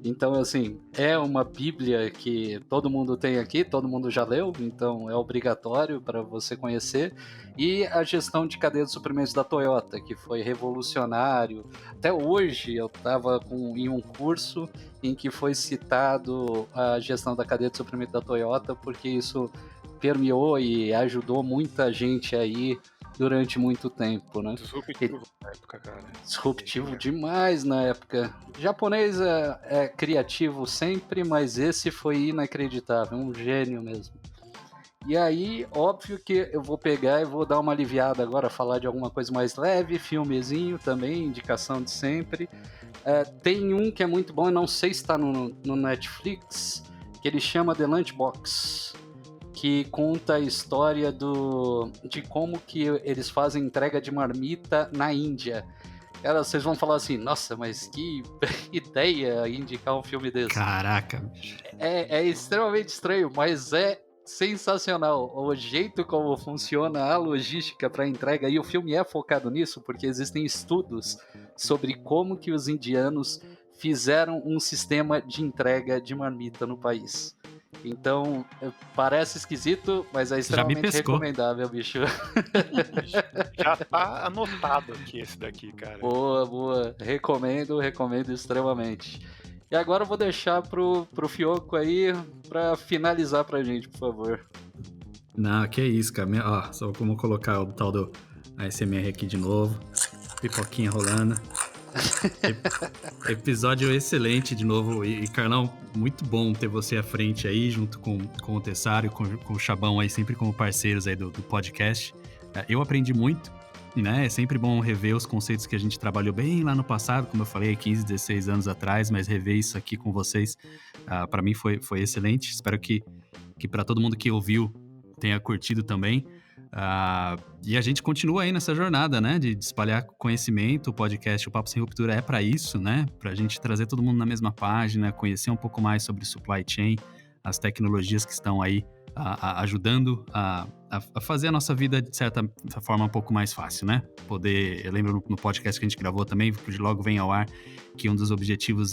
Então, assim, é uma bíblia que todo mundo tem aqui, todo mundo já leu, então é obrigatório para você conhecer. E a gestão de cadeia de suprimentos da Toyota, que foi revolucionário. Até hoje eu estava em um curso em que foi citado a gestão da cadeia de suprimento da Toyota, porque isso permeou e ajudou muita gente aí durante muito tempo, né? Disruptivo na época, cara. Disruptivo demais na época. O japonês é criativo sempre, mas esse foi inacreditável, um gênio mesmo. E aí, óbvio que eu vou pegar e vou dar uma aliviada agora, falar de alguma coisa mais leve, filmezinho também, indicação de sempre. Tem um que é muito bom, eu não sei se está no Netflix, que ele chama The Lunchbox, que conta a história de como que eles fazem entrega de marmita na Índia. Cara, vocês vão falar assim, nossa, mas que ideia indicar um filme desse. Caraca. É extremamente estranho, mas é sensacional. O jeito como funciona a logística para entrega, e o filme é focado nisso, porque existem estudos sobre como que os indianos fizeram um sistema de entrega de marmita no país. Então, parece esquisito, mas é extremamente recomendável, bicho. Já tá anotado aqui esse daqui, cara. Boa. Recomendo extremamente. E agora eu vou deixar pro Fioco aí pra finalizar pra gente, por favor. Não, que isso, cara. Ó, só como colocar o tal do ASMR aqui de novo. Pipoquinha rolando. Episódio excelente de novo. E Carlão, muito bom ter você à frente aí, junto com o Tessário, com o Chabão aí, sempre como parceiros aí do podcast. Eu aprendi muito, né? É sempre bom rever os conceitos que a gente trabalhou bem lá no passado, como eu falei, 15, 16 anos atrás, mas rever isso aqui com vocês, para mim foi excelente. Espero que para todo mundo que ouviu tenha curtido também. E a gente continua aí nessa jornada, né, de espalhar conhecimento. O podcast O Papo Sem Ruptura é para isso, né, pra gente trazer todo mundo na mesma página, conhecer um pouco mais sobre supply chain, as tecnologias que estão aí ajudando a fazer a nossa vida, de certa forma, um pouco mais fácil, né? Eu lembro no podcast que a gente gravou também, que logo vem ao ar, que um dos objetivos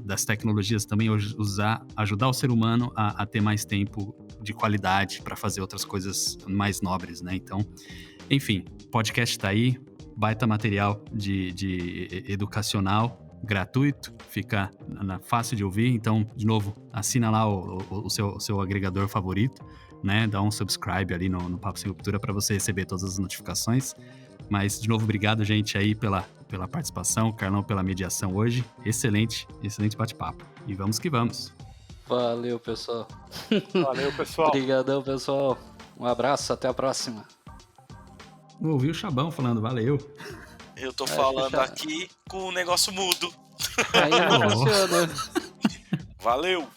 das tecnologias também ajudar o ser humano a ter mais tempo de qualidade para fazer outras coisas mais nobres, né? Então, enfim, o podcast tá aí, baita material de educacional, gratuito, fica fácil de ouvir. Então, de novo, assina lá o seu agregador favorito, né? Dá um subscribe ali no Papo Sem Ruptura para você receber todas as notificações. Mas, de novo, obrigado, gente, aí pela participação, Carlão, pela mediação hoje. Excelente bate-papo. E vamos que vamos. Valeu, pessoal. Obrigadão, pessoal. Um abraço, até a próxima. Ouvi o Chabão falando, valeu. Eu tô falando aqui com o negócio mudo. Aí não funciona. Valeu!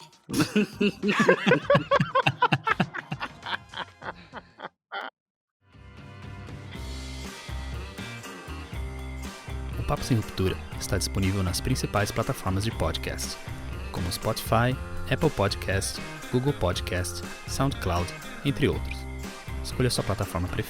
O Papo Sem Ruptura está disponível nas principais plataformas de podcast, como Spotify, Apple Podcast, Google Podcast, SoundCloud, entre outros. Escolha sua plataforma preferida.